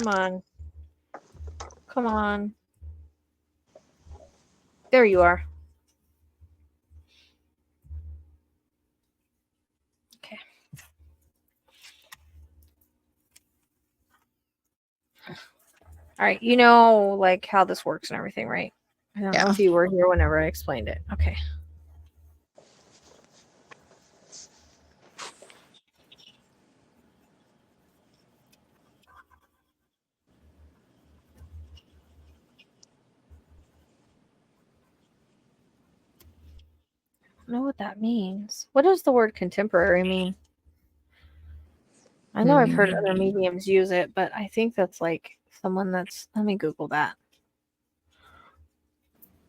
Come on. Come on. There you are. Okay. All right. You know, like, how this works and everything, right? I don't know if you were here whenever I explained it. Okay. I don't know what that means. What does the word contemporary mean? I know I've heard other mediums use it, but I think that's like someone that's, let me Google that.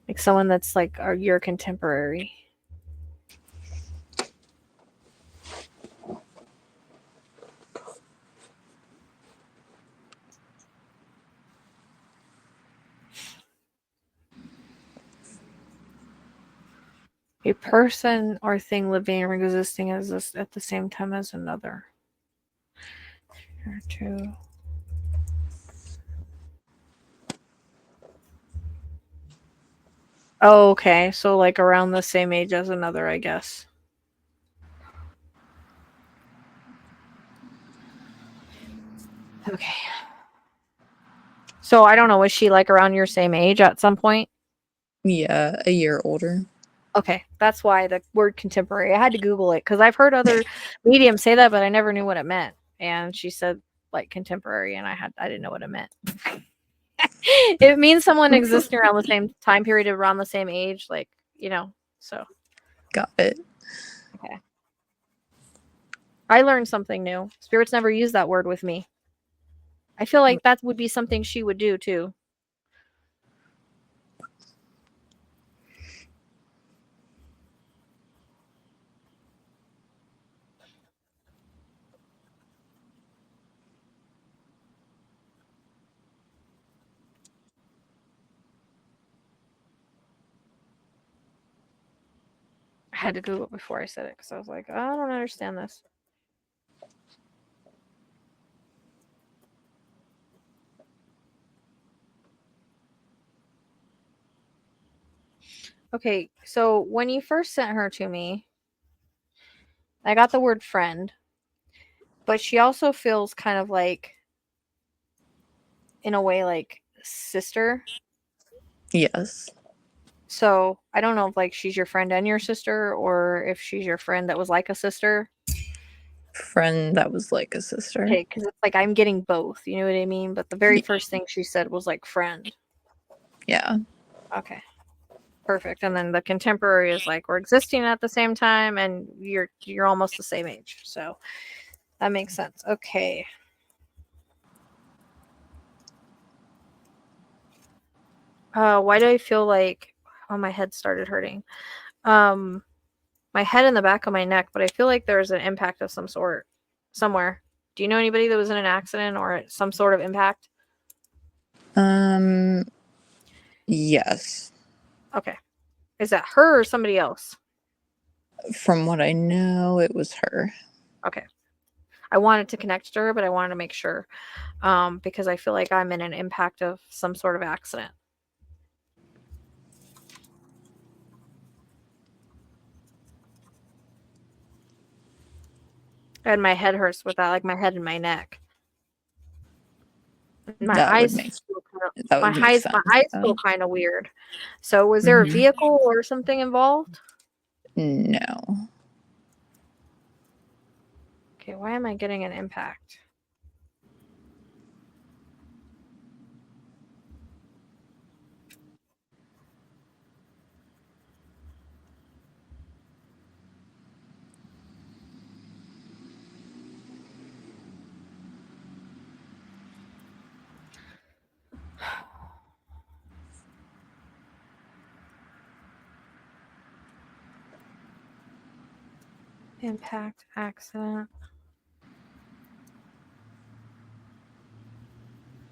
Like someone that's like your contemporary. A person or thing living or existing as this at the same time as another. Here too. Oh, okay. So like around the same age as another, I guess. Okay. So I don't know, was she like around your same age at some point? Yeah, a year older. Okay, that's why the word contemporary. I had to Google it because I've heard other mediums say that, but I never knew what it meant. And she said like contemporary, and I didn't know what it meant. It means someone existing around the same time period, around the same age, like, you know. So got it. Okay. I learned something new. Spirits never use that word with me. I feel like that would be something she would do too. I had to Google it before I said it because I was like, I don't understand this. Okay, so when you first sent her to me, I got the word friend, but she also feels kind of like, in a way, like sister. Yes. So I don't know if like she's your friend and your sister, or if she's your friend that was like a sister. Friend that was like a sister. Okay, because it's like I'm getting both. You know what I mean? But the very first thing she said was like friend. Yeah. Okay. Perfect. And then the contemporary is like we're existing at the same time, and you're almost the same age. So that makes sense. Okay. Why do I feel like my head started hurting? My head and the back of my neck, but I feel like there's an impact of some sort somewhere. Do you know anybody that was in an accident or some sort of impact? Yes. Okay. Is that her or somebody else? From what I know, it was her. Okay. I wanted to connect to her, but I wanted to make sure. Because I feel like I'm in an impact of some sort of accident. And my head hurts with that, like my head and my neck. My eyes feel kind of weird. So was there a vehicle or something involved? No. Okay, why am I getting an impact? Impact, accident.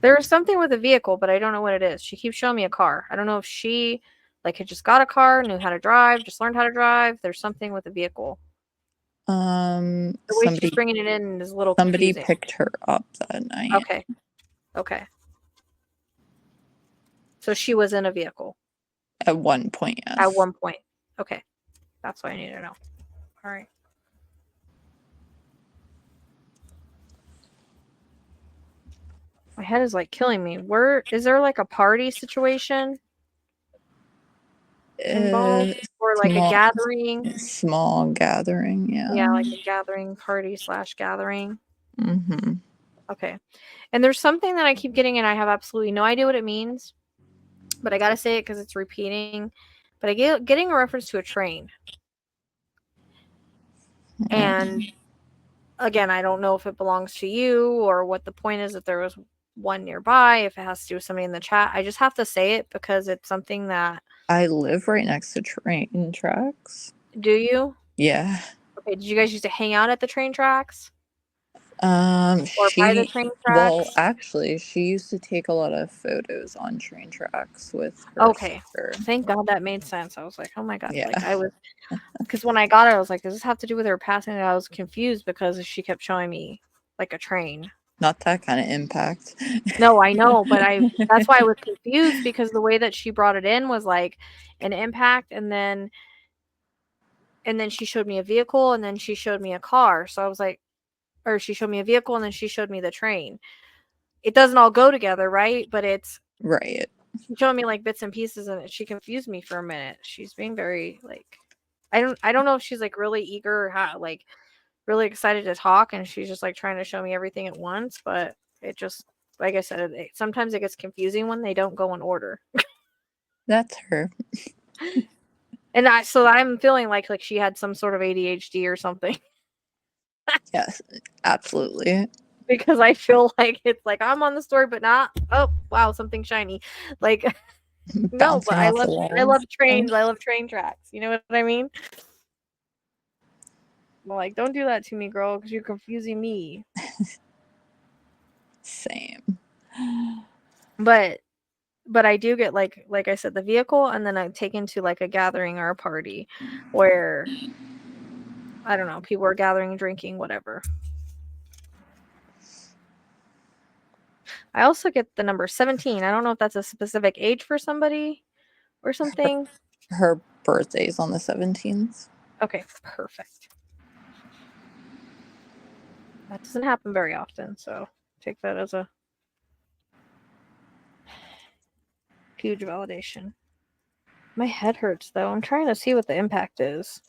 There was something with a vehicle, but I don't know what it is. She keeps showing me a car. I don't know if she like had just got a car, knew how to drive, just learned how to drive. There's something with a vehicle. The way she's bringing it in is a little confusing. Somebody picked her up that night. Okay. Okay. So she was in a vehicle At one point, yes. at one point. Okay. That's what I need to know. All right. My head is like killing me. Where is there like a party situation involved or like a gathering? Small gathering, yeah. Yeah, like a gathering party / gathering. Mm-hmm. Okay. And there's something that I keep getting and I have absolutely no idea what it means, but I gotta say it because it's repeating. But I get getting a reference to a train. And again, I don't know if it belongs to you or what the point is if there was one nearby, if it has to do with somebody in the chat. I just have to say it because it's something that I live right next to train tracks. Do you? Yeah. Okay, did you guys used to hang out at the train tracks? Or by the train Well, tracks? actually, she used to take a lot of photos on train tracks with her Okay. sister. Thank God that made sense. I was like, oh my God. Yeah. Like I was because when I got it, I was like, does this have to do with her passing? And I was confused because she kept showing me like a train. Not that kind of impact. No, I know, but that's why I was confused because the way that she brought it in was like an impact and then she showed me a vehicle and then she showed me a car. So I was like, or she showed me a vehicle and then she showed me the train. It doesn't all go together, right? But it's Right. she's showing me like bits and pieces and she confused me for a minute. She's being very like I don't know if she's like really eager or how like really excited to talk and she's just like trying to show me everything at once, but it just like I said, sometimes it gets confusing when they don't go in order. That's her. And I'm feeling like she had some sort of ADHD or something. Yes, absolutely. Because I feel like it's like I'm on the story but not oh wow, something shiny. Like no, but Bouncing off the walls. I love trains. I love train tracks. You know what I mean? Well, like, don't do that to me, girl, because you're confusing me. Same. But I do get like I said, the vehicle, and then I take into like a gathering or a party where I don't know, people are gathering, drinking, whatever. I also get the number 17. I don't know if that's a specific age for somebody or something. Her birthday's on the 17th. Okay, perfect. That doesn't happen very often, so take that as a huge validation. My head hurts though. I'm trying to see what the impact is.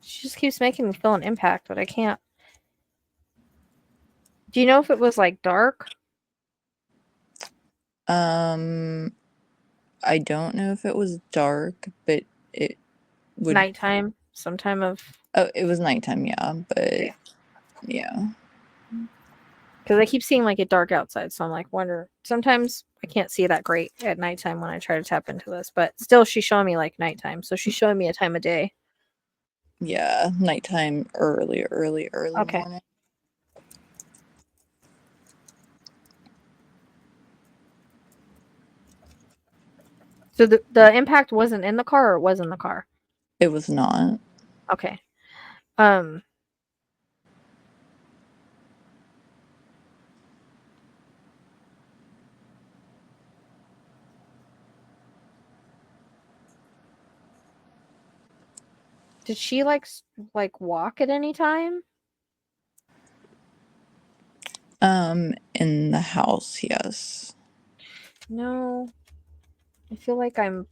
She just keeps making me feel an impact, but I can't. Do you know if it was like dark? I don't know if it was dark, but it would Nighttime, sometime of. Oh, it was nighttime, yeah, but Okay. yeah. Because I keep seeing like it dark outside, so I'm like, wonder. Sometimes I can't see that great at nighttime when I try to tap into this, but still, she's showing me like nighttime, so she's showing me a time of day. Yeah, nighttime, early Okay. morning. So the impact wasn't in the car, or it was in the car? It was not. Okay. Did she like walk at any time? In the house, yes. No. I feel like I'm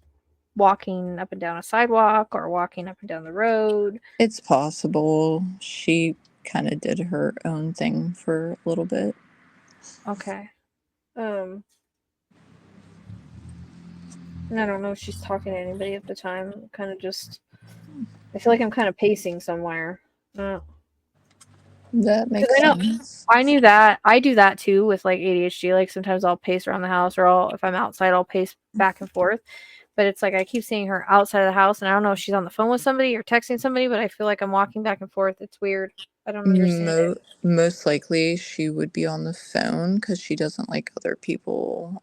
walking up and down a sidewalk or walking up and down the road. It's possible. She kind of did her own thing for a little bit. Okay. And I don't know if she's talking to anybody at the time. Kind of just, I feel like I'm kind of pacing somewhere. That makes sense. I knew that. I do that too with like ADHD. Like sometimes I'll pace around the house, or if I'm outside, I'll pace back and forth. But it's like I keep seeing her outside of the house, and I don't know if she's on the phone with somebody or texting somebody, but I feel like I'm walking back and forth. It's weird. I don't understand it. Most likely she would be on the phone because she doesn't like other people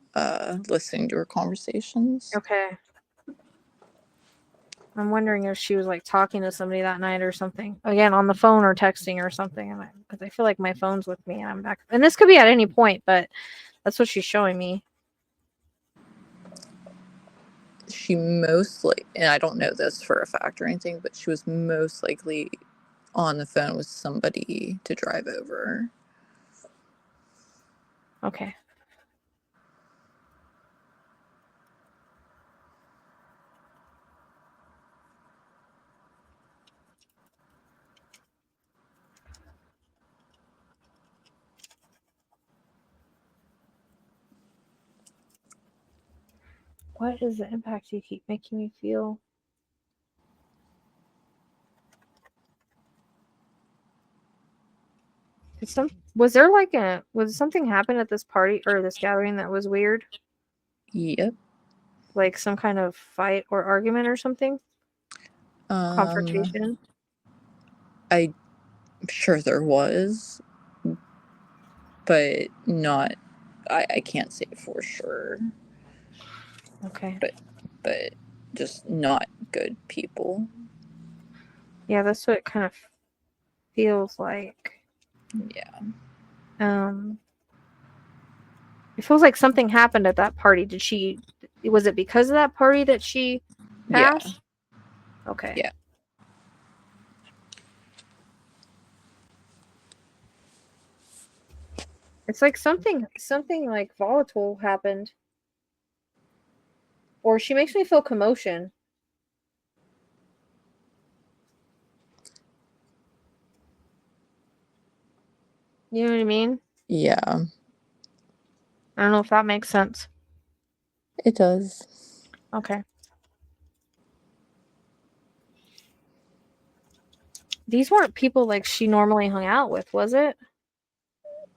listening to her conversations. Okay. I'm wondering if she was like talking to somebody that night or something. Again, on the phone or texting or something. Because I feel like my phone's with me and I'm back. And this could be at any point, but that's what she's showing me. She mostly, and I don't know this for a fact or anything, but she was most likely on the phone with somebody to drive over. Okay. What is the impact you keep making me feel? Was something happen at this party or this gathering that was weird? Yep. Like some kind of fight or argument or something? Confrontation? I'm sure there was, but not. I can't say for sure. Okay. But just not good people. Yeah, that's what it kind of feels like. Yeah. It feels like something happened at that party. Was it because of that party that she passed? Yeah. Okay. Yeah. It's like something like volatile happened. Or she makes me feel commotion. You know what I mean? Yeah. I don't know if that makes sense. It does. Okay. These weren't people like she normally hung out with, was it?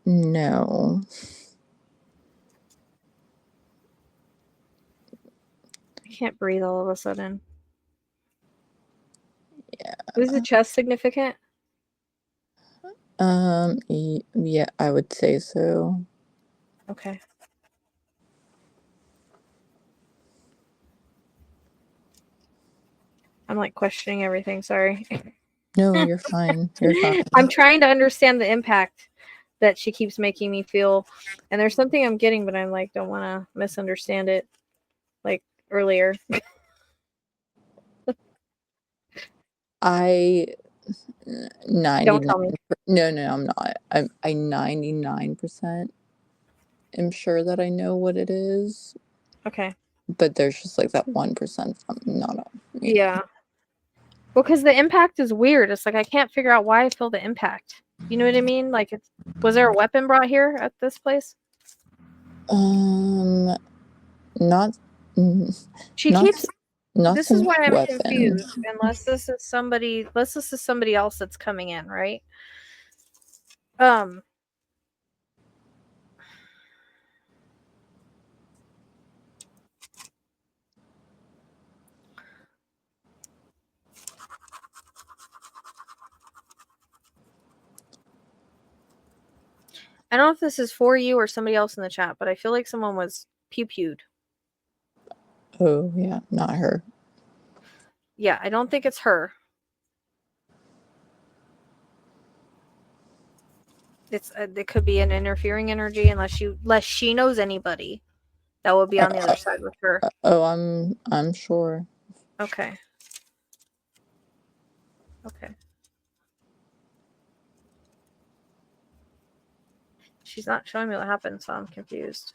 No. I can't breathe all of a sudden. Yeah. Was the chest significant? Yeah, I would say so. Okay. I'm like questioning everything, sorry. No, you're fine. You're fine. I'm trying to understand the impact that she keeps making me feel. And there's something I'm getting, but I'm like, don't want to misunderstand it like earlier. I 90 Don't tell me. No, I'm not. I 99% am sure that I know what it is. Okay. But there's just like that 1% I'm not. Yeah. Well, because the impact is weird. It's like I can't figure out why I feel the impact. You know what I mean? Like, was there a weapon brought here at this place? Not. She not, keeps. Not This so is much why I'm weapon. confused. Unless this is somebody else that's coming in, right? I don't know if this is for you or somebody else in the chat, but I feel like someone was pew-pewed. Oh, yeah, not her. Yeah, I don't think it's her. It could be an interfering energy unless she knows anybody that would be on the other side with her. Oh, I'm sure. Okay. Okay. She's not showing me what happened, so I'm confused.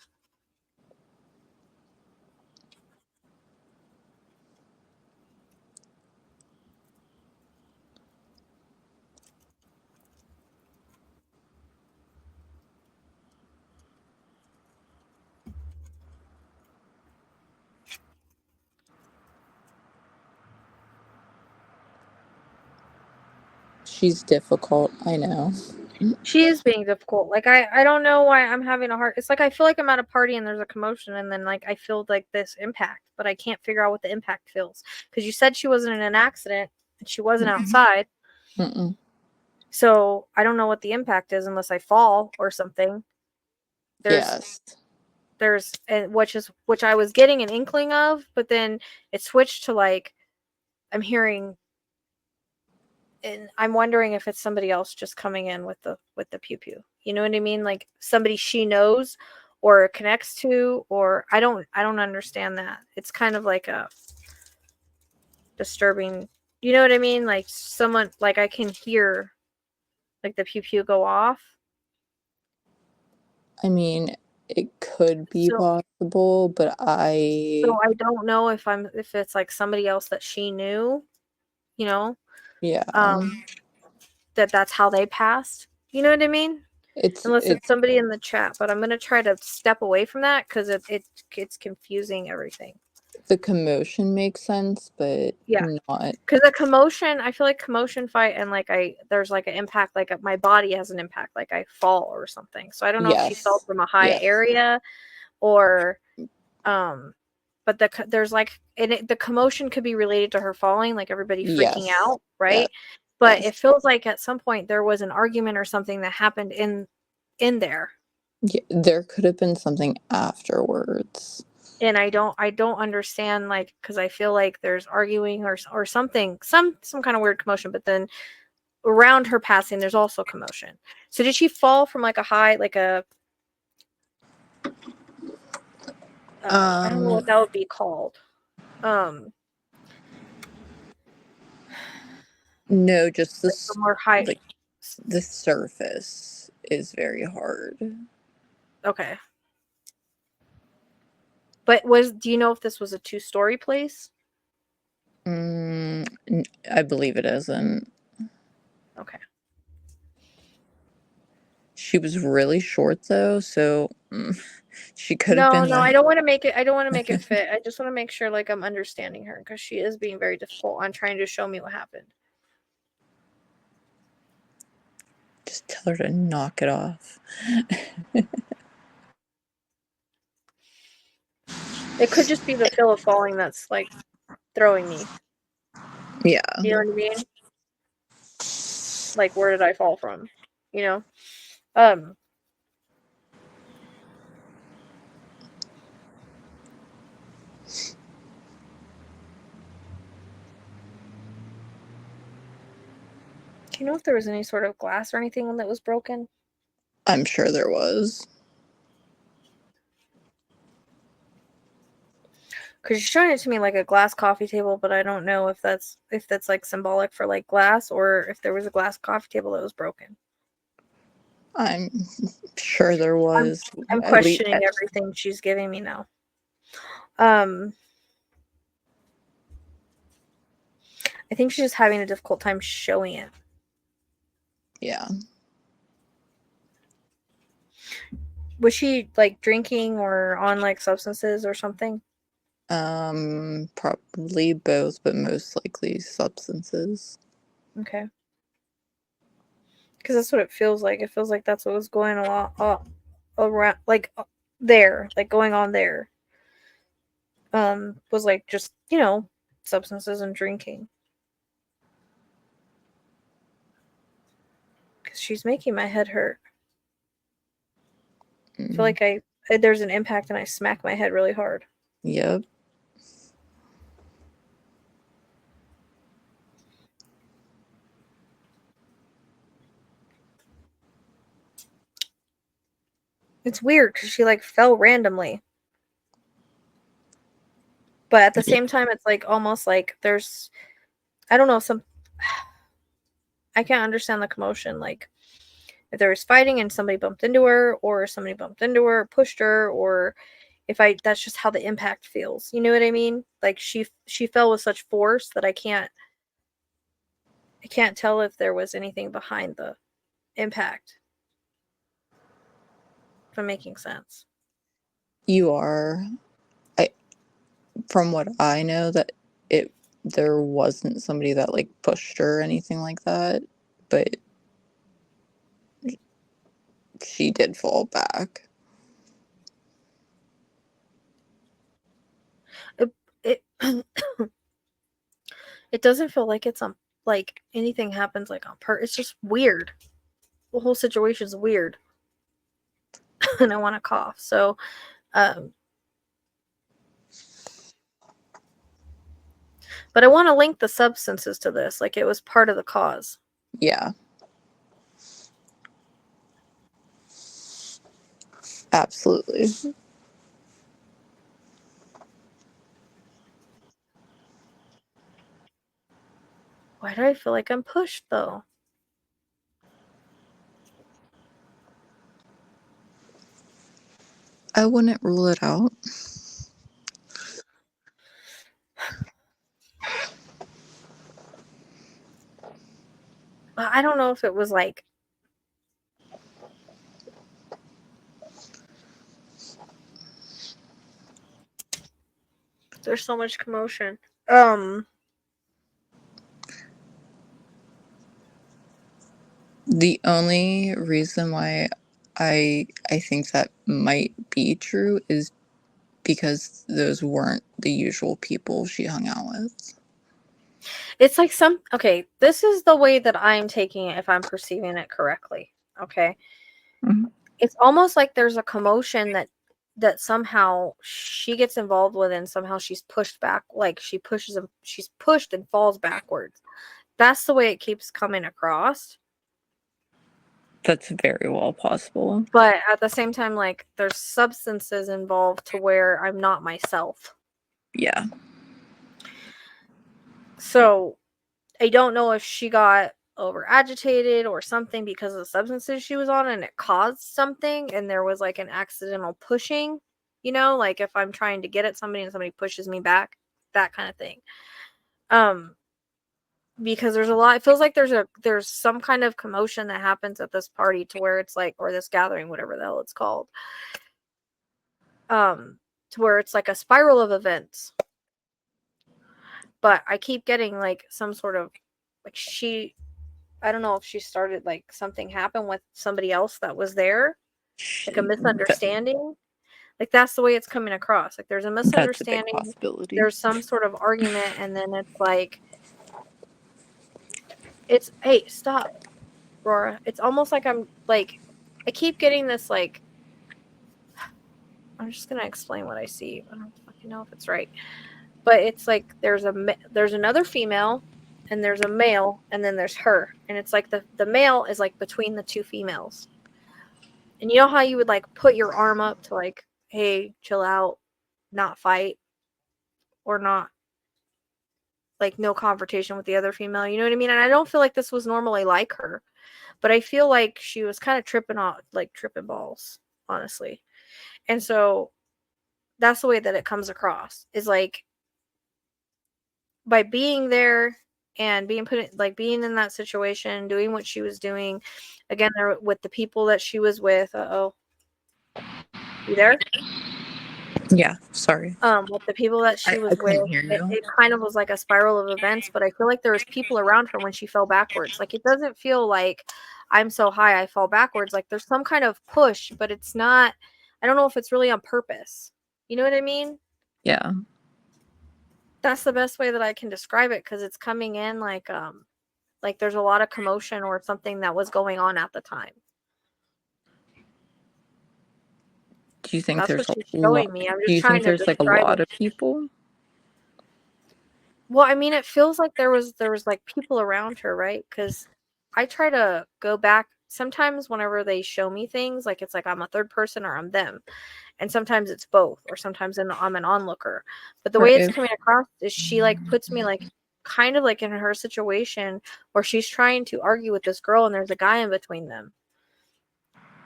She's difficult, I know. She is being difficult. Like I don't know why I'm having a hard. It's like I feel like I'm at a party and there's a commotion, and then like I feel like this impact, but I can't figure out what the impact feels. Because you said she wasn't in an accident and she wasn't outside. Mm-mm. So I don't know what the impact is unless I fall or something. There's which I was getting an inkling of, but then it switched to like I'm hearing, and I'm wondering if it's somebody else just coming in with the pew pew. You know what I mean? Like somebody she knows or connects to, or I don't understand that. It's kind of like a disturbing, you know what I mean? Like someone, like I can hear like the pew pew go off. I mean, it could be So possible, but I don't know if it's like somebody else that she knew, you know, yeah. that's how they passed. You know what I mean? It's Unless it's somebody in the chat, but I'm gonna try to step away from that because it's confusing everything. the commotion makes sense, but Yeah, not. because the commotion, I feel like commotion fight and like there's like an impact, like my body has an impact, like I fall or something. So I don't know if she fell Yes. from a high Yeah. area or but there's like the commotion could be related to her falling, like everybody freaking Yes. out, right? Yes. But Yes. it feels like at some point there was an argument or something that happened in there. Yeah, there could have been something afterwards. And I don't understand, like, because I feel like there's arguing or something, some kind of weird commotion, but then around her passing there's also commotion. So did she fall from like a high, like a I don't know what that would be called. No, just Like this, more high. like the surface is very hard. Okay. But do you know if this was a 2-story place? I believe it isn't. Okay. She was really short though, so she could have No, been I like. don't want to make it fit. I just want to make sure like I'm understanding her because she is being very difficult on trying to show me what happened. Just tell her to knock it off. It could just be the feel of falling that's like throwing me. Yeah. You know what I mean? Like, where did I fall from? You know? Do you know if there was any sort of glass or anything that was broken? I'm sure there was. Because she's showing it to me like a glass coffee table, but I don't know if that's like symbolic for like glass or if there was a glass coffee table that was broken. I'm sure there was. I'm At least. questioning everything she's giving me now. I think she's just having a difficult time showing it. Yeah. Was she like drinking or on like substances or something? Probably both, but most likely substances. Okay. Because that's what it feels like. It feels like that's what was going a lot around, like there, like going on there. Was like just substances and drinking. Because she's making my head hurt. I feel like there's an impact and I smack my head really hard. Yep. It's weird because she like fell randomly. But at the same time, it's like almost like there's, I don't know, I can't understand the commotion. Like if there was fighting and somebody bumped into her or somebody bumped into her, pushed her, or that's just how the impact feels. You know what I mean? Like she fell with such force that I can't tell if there was anything behind the impact. If I'm making sense. You are. From what I know, that there wasn't somebody that like pushed her or anything like that, but she did fall back. It it doesn't feel like it's like anything happens like on purpose. It's just weird. The whole situation's weird. And I want to cough. So But I want to link the substances to this, like it was part of the cause. Yeah. Absolutely. Why do I feel like I'm pushed, though? I wouldn't rule it out. I don't know if it was like... There's so much commotion. The only reason why I think that might be true is because those weren't the usual people she hung out with. It's like okay, this is the way that I'm taking it if I'm perceiving it correctly. Okay. Mm-hmm. It's almost like there's a commotion that somehow she gets involved with, and somehow she's pushed back, like she's pushed and falls backwards. That's the way it keeps coming across. That's very well possible. But at the same time, like, there's substances involved to where I'm not myself. Yeah. So I don't know if she got over agitated or something because of the substances she was on, and it caused something, and there was like an accidental pushing, like if I'm trying to get at somebody and somebody pushes me back, that kind of thing. Because there's a lot, it feels like there's some kind of commotion that happens at this party to where it's like, or this gathering, whatever the hell it's called, to where it's like a spiral of events. But I keep getting like some sort of, like, I don't know if she started, like, something happened with somebody else that was there, like a misunderstanding. Like, that's the way it's coming across. Like, there's a misunderstanding. That's a big possibility. There's some sort of argument, and then it's like, hey, stop, Rora. It's almost like I'm, like, I keep getting this, like, I'm just gonna explain what I see. I don't fucking know if it's right. But it's like there's another female, and there's a male, and then there's her. And it's like the male is like between the two females. And you know how you would like put your arm up to like, hey, chill out, not fight, or not, like, no confrontation with the other female. You know what I mean? And I don't feel like this was normally like her, but I feel like she was kind of tripping balls, honestly. And so that's the way that it comes across, is like, by being there and being being in that situation, doing what she was doing, again, there with the people that she was with. You there? Yeah, sorry. With the people that she was I couldn't with, hear you. it kind of was like a spiral of events, but I feel like there was people around her when she fell backwards. Like, it doesn't feel like I'm so high I fall backwards. Like, there's some kind of push, but it's not, I don't know if it's really on purpose. You know what I mean? Yeah. That's the best way that I can describe it, because it's coming in like there's a lot of commotion or something that was going on at the time. Do you think That's there's what a she's lot? showing me. I'm Do just you think trying to there's like a describe lot it. of people? Well, I mean, it feels like there was like people around her, right? Because I try to go back sometimes whenever they show me things, like it's like I'm a third person or I'm them, and sometimes it's both, or sometimes I'm an onlooker. But the way it's coming across is she like puts me like kind of like in her situation where she's trying to argue with this girl, and there's a guy in between them.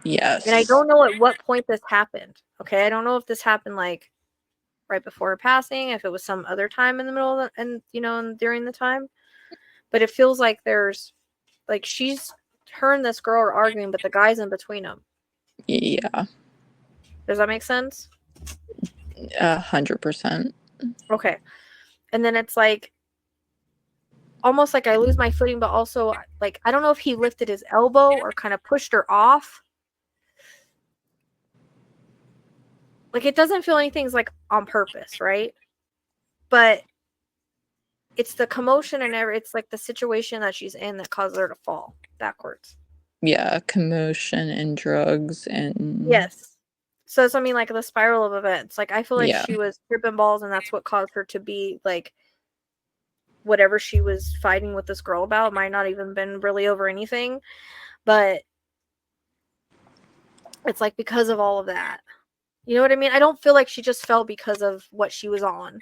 Yes. And I don't know at what point this happened. Okay, I don't know if this happened like right before her passing, if it was some other time in the middle of and during the time. But it feels like there's like her and this girl are arguing, but the guy's in between them. Yeah. Does that make sense? 100%. Okay. And then it's like almost like I lose my footing, but also like I don't know if he lifted his elbow or kind of pushed her off. Like, it doesn't feel anything's like on purpose, right? But it's the commotion and it's like the situation that she's in that caused her to fall backwards. Yeah, commotion and drugs and... Yes. So it's, I mean, like the spiral of events. Like, I feel like Yeah. she was tripping balls, and that's what caused her to be like whatever she was fighting with this girl about might not even been really over anything, but it's like because of all of that. You know what I mean? I don't feel like she just fell because of what she was on,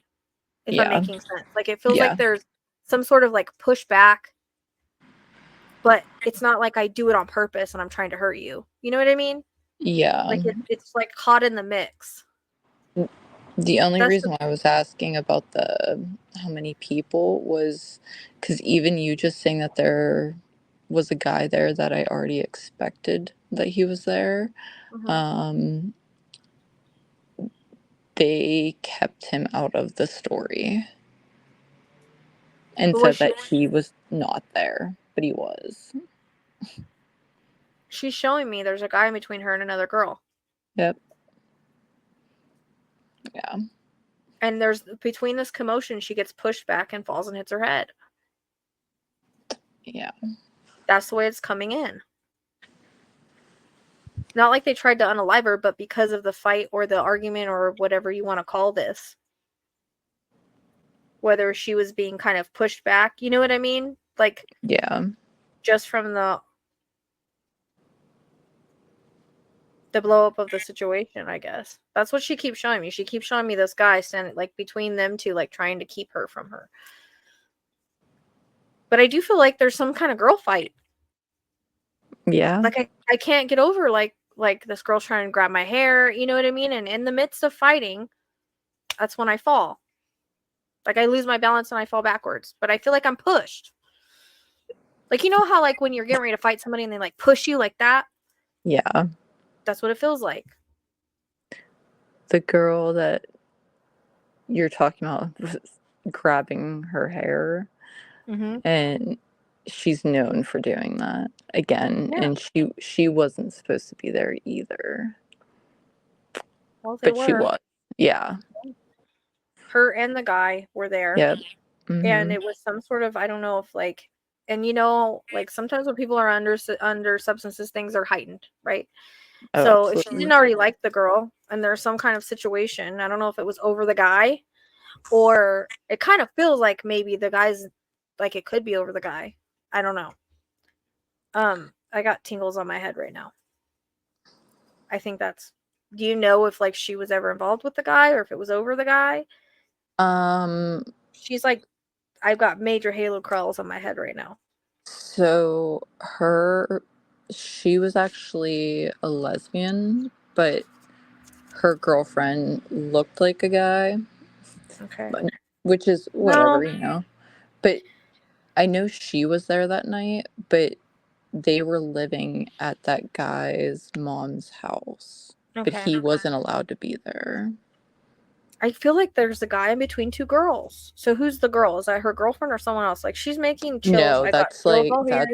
if I'm Yeah. making sense. Like it feels Yeah. like there's some sort of like pushback, but it's not like I do it on purpose and I'm trying to hurt you. You know what I mean? Yeah. Like it's like caught in the mix. The only That's reason why I was asking about the how many people was because even you just saying that there was a guy there that I already expected that he was there. Um, they kept him out of the story and said that he was not there, but he was. She's showing me there's a guy in between her and another girl. Yep. Yeah. And there's between this commotion, she gets pushed back and falls and hits her head. Yeah. That's the way it's coming in. Not like they tried to unalive her, but because of the fight or the argument or whatever you want to call this. Whether she was being kind of pushed back, you know what I mean? Like, yeah, just from the blow up of the situation, I guess. That's what she keeps showing me. She keeps showing me this guy standing like between them two, like trying to keep her from her. But I do feel like there's some kind of girl fight. Yeah. Like I can't get over like this girl's trying to grab my hair, you know what I mean? And in the midst of fighting, that's when I fall. Like I lose my balance and I fall backwards. But I feel like I'm pushed. Like you know how like when you're getting ready to fight somebody and they like push you like that? Yeah. That's what it feels like. The girl that you're talking about grabbing her hair, and she's known for doing that again, Yeah. and she wasn't supposed to be there either, Well, they but she were. was. Yeah. Her and the guy were there. Yep. And Mm-hmm. it was some sort of, I don't know if like, and you know, like sometimes when people are under substances, things are heightened, right? Oh, So if she absolutely. didn't already like the girl and there's some kind of situation, I don't know if it was over the guy, or it kind of feels like maybe the guy's like it could be over the guy. I don't know. I got tingles on my head right now. I think that's, do you know if like she was ever involved with the guy or if it was over the guy? She's like, I've got major halo curls on my head right now. So she was actually a lesbian, but her girlfriend looked like a guy, Okay. which is No. whatever, you know. But I know she was there that night, but they were living at that guy's mom's house, but Okay. he wasn't allowed to be there. I feel like there's a guy in between two girls. So who's the girl? Is that her girlfriend or someone else? Like she's making chills. No, I got chills all here.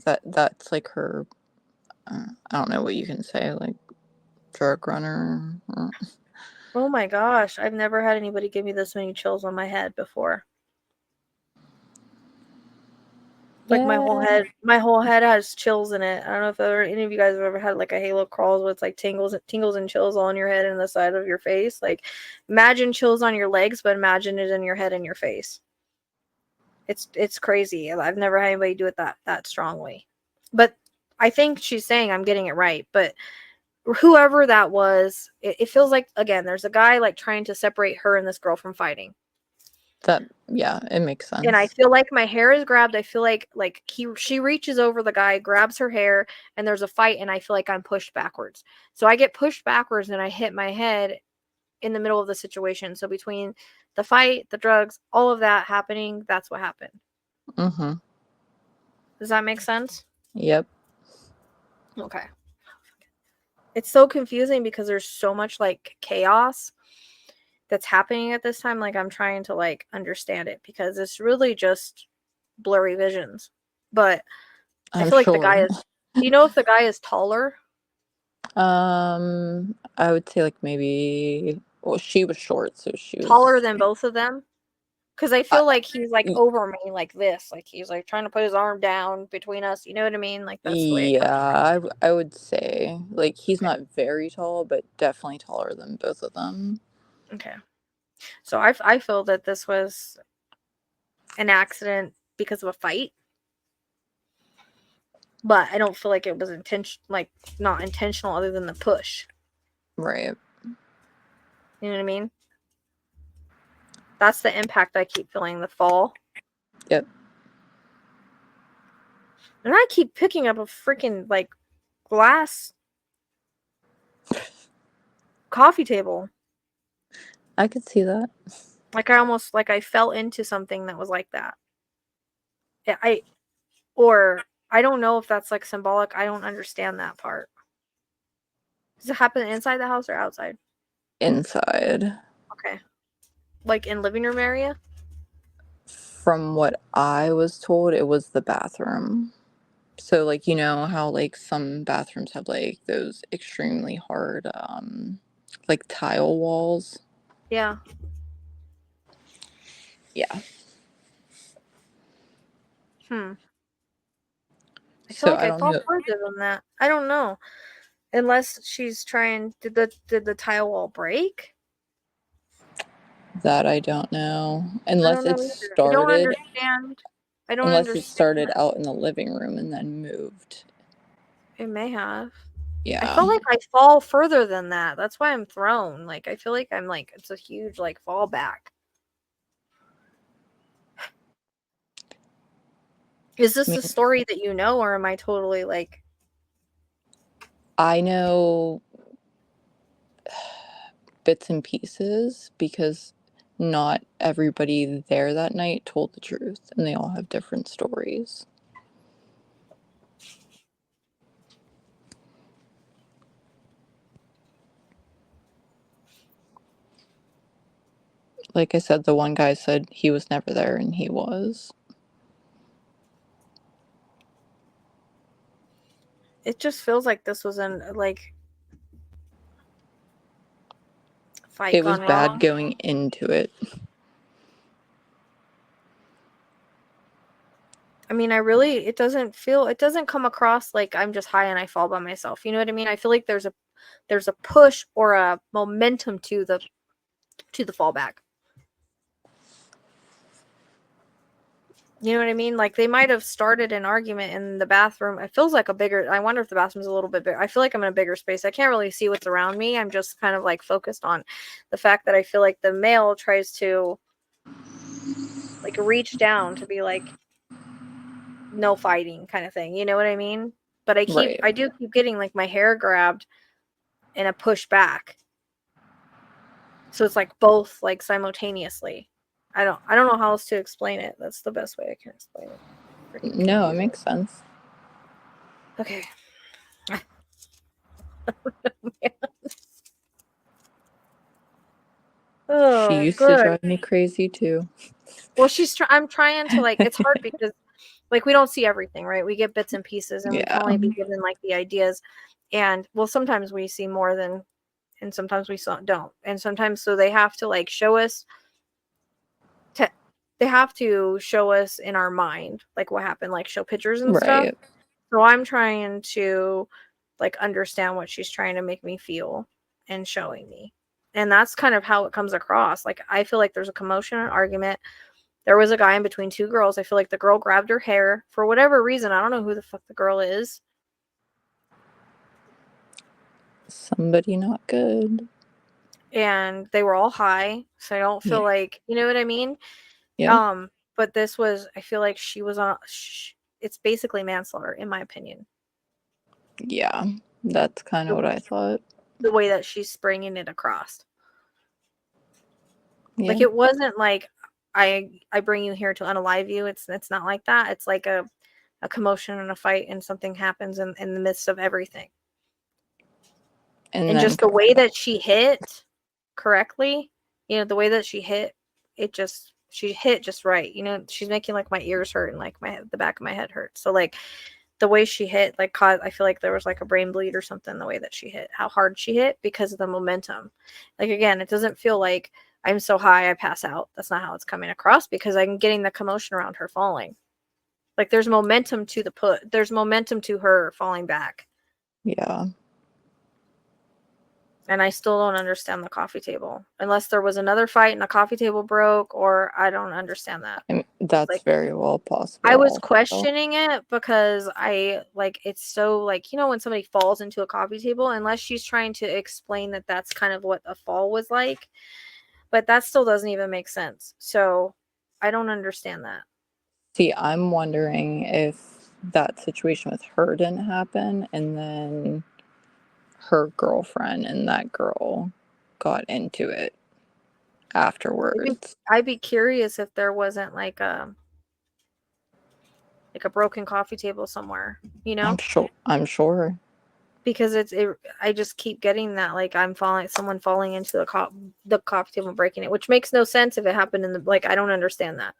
that's like her. I don't know what you can say, like drug runner. Oh my gosh, I've never had anybody give me this many chills on my head before. Like Yeah. my whole head has chills in it. I don't know if any of you guys have ever had like a halo crawls where it's like tingles and chills on your head and the side of your face. Like imagine chills on your legs, but imagine it in your head and your face. It's crazy. I've never had anybody do it that strongly. But I think she's saying I'm getting it right. But whoever that was, it feels like again, there's a guy like trying to separate her and this girl from fighting. Yeah, it makes sense. And I feel like my hair is grabbed. I feel like she reaches over the guy, grabs her hair, and there's a fight, and I feel like I'm pushed backwards. So I get pushed backwards and I hit my head in the middle of the situation. So between the fight, the drugs, all of that happening, that's what happened. Mm-hmm. Does that make sense? Yep. Okay. It's so confusing because there's so much like chaos that's happening at this time. Like I'm trying to like understand it because it's really just blurry visions. But I I'm feel like the guy sure. is, do you know if the guy is taller? I would say like maybe. Well, she was short, so she Taller was. than both of them? Because I Uh, feel like he's like over me like this. Like he's like trying to put his arm down between us. You know what I mean? Like that's the way it comes. yeah, I would say like he's Okay. not very tall, but definitely taller than both of them. Okay. So I feel that this was an accident because of a fight. But I don't feel like it was not intentional other than the push. Right. You know what I mean? That's the impact I keep feeling, the fall. Yep. And I keep picking up a freaking, like, glass coffee table. I could see that. Like, I fell into something that was like that. I don't know if that's, like, symbolic. I don't understand that part. Does it happen inside the house or outside? Inside. Okay. Like, in living room area? From what I was told, it was the bathroom. So, like, you know how, like, some bathrooms have, like, those extremely hard, like, tile walls? Yeah. Yeah. I feel So, like I I don't fall know. further than that. I don't know. Unless she's trying, did the tile wall break? That I don't know. I Unless don't know it either. I don't started, understand. I don't unless it understand started that. out in the living room and then moved. It may have. I Yeah. feel like I fall further than that. That's why I'm thrown. Like, I feel like I'm like, it's a huge, like, fall back. Is I this the mean, story that you know, or am I totally like, I know bits and pieces because not everybody there that night told the truth and they all have different stories. Like I said, the one guy said he was never there and he was. it just feels like this was an, like, fight It was gone bad wrong. going into it. I mean, it doesn't come across like I'm just high and I fall by myself. You know what I mean? I feel like there's a push or a momentum to the fallback. You know what I mean? Like, they might have started an argument in the bathroom. It feels like I wonder if the bathroom's a little bit bigger. I feel like I'm in a bigger space. I can't really see what's around me. I'm just kind of like focused on the fact that I feel like the male tries to, like, reach down to be like, no fighting kind of thing. You know what I mean? But Right. I do keep getting, like, my hair grabbed and a push back. So it's like both, like, simultaneously. I don't know how else to explain it. That's the best way I can explain it. Freaking No, it confusing. makes sense. Okay. She Oh, used to good. drive me crazy too. Well, I'm trying to, like, it's hard because, like, we don't see everything, right? We get bits and pieces and we can Yeah. only be given, like, the ideas. And, well, sometimes we see more than, and sometimes we don't. And sometimes, so they have to, like, they have to show us in our mind, like, what happened, like, show pictures and stuff. Right. So I'm trying to, like, understand what she's trying to make me feel and showing me. And that's kind of how it comes across. Like, I feel like there's a commotion, an argument. There was a guy in between two girls. I feel like the girl grabbed her hair for whatever reason. I don't know who the fuck the girl is. Somebody not good. And they were all high. So I don't feel Yeah. like, you know what I mean? Yep. But this was, I feel like she was on, it's basically manslaughter, in my opinion. Yeah. That's kind of what I thought. The way that she's bringing it across. Yeah. Like, it wasn't like, I bring you here to unalive you. It's not like that. It's like a commotion and a fight, and something happens in the midst of everything. And And then just the way that she hit correctly, you know, the way that she hit, she hit just right. You know, she's making, like, my ears hurt and, like, the back of my head hurt. So, like, the way she hit, like, I feel like there was, like, a brain bleed or something, the way that she hit, how hard she hit, because of the momentum. Like, again, it doesn't feel like I'm so high I pass out. That's not how it's coming across, because I'm getting the commotion around her falling. Like, there's momentum to there's momentum to her falling back. yeah. And I still don't understand the coffee table. Unless there was another fight and the coffee table broke, or I don't understand that. I mean, that's Like, very well possible I was also. questioning it because it's so like, when somebody falls into a coffee table, unless she's trying to explain that that's kind of what a fall was like, but that still doesn't even make sense. So I don't understand that. See, I'm wondering if that situation with her didn't happen and then her girlfriend and that girl got into it afterwards. I'd be curious if there wasn't like a broken coffee table somewhere, I'm sure. because I just keep getting that, like, someone falling into the coffee table and breaking it, which makes no sense if it happened in the, like, I don't understand that.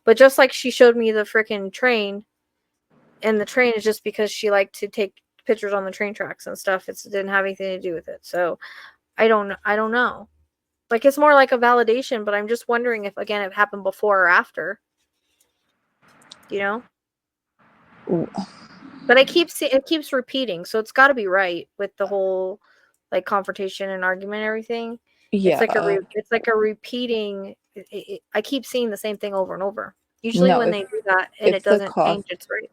But just like she showed me the freaking train, and the train is just because she liked to take pictures on the train tracks and stuff. It didn't have anything to do with it. So I don't know. Like, it's more like a validation, but I'm just wondering if, again, it happened before or after, you know? Ooh, But it keeps repeating, so it's got to be right with the whole, like, confrontation and argument and everything. It's like yeah. it's like a repeating. I keep seeing the same thing over and over. Usually, No, when they do that and it if the doesn't coffee change, it's right.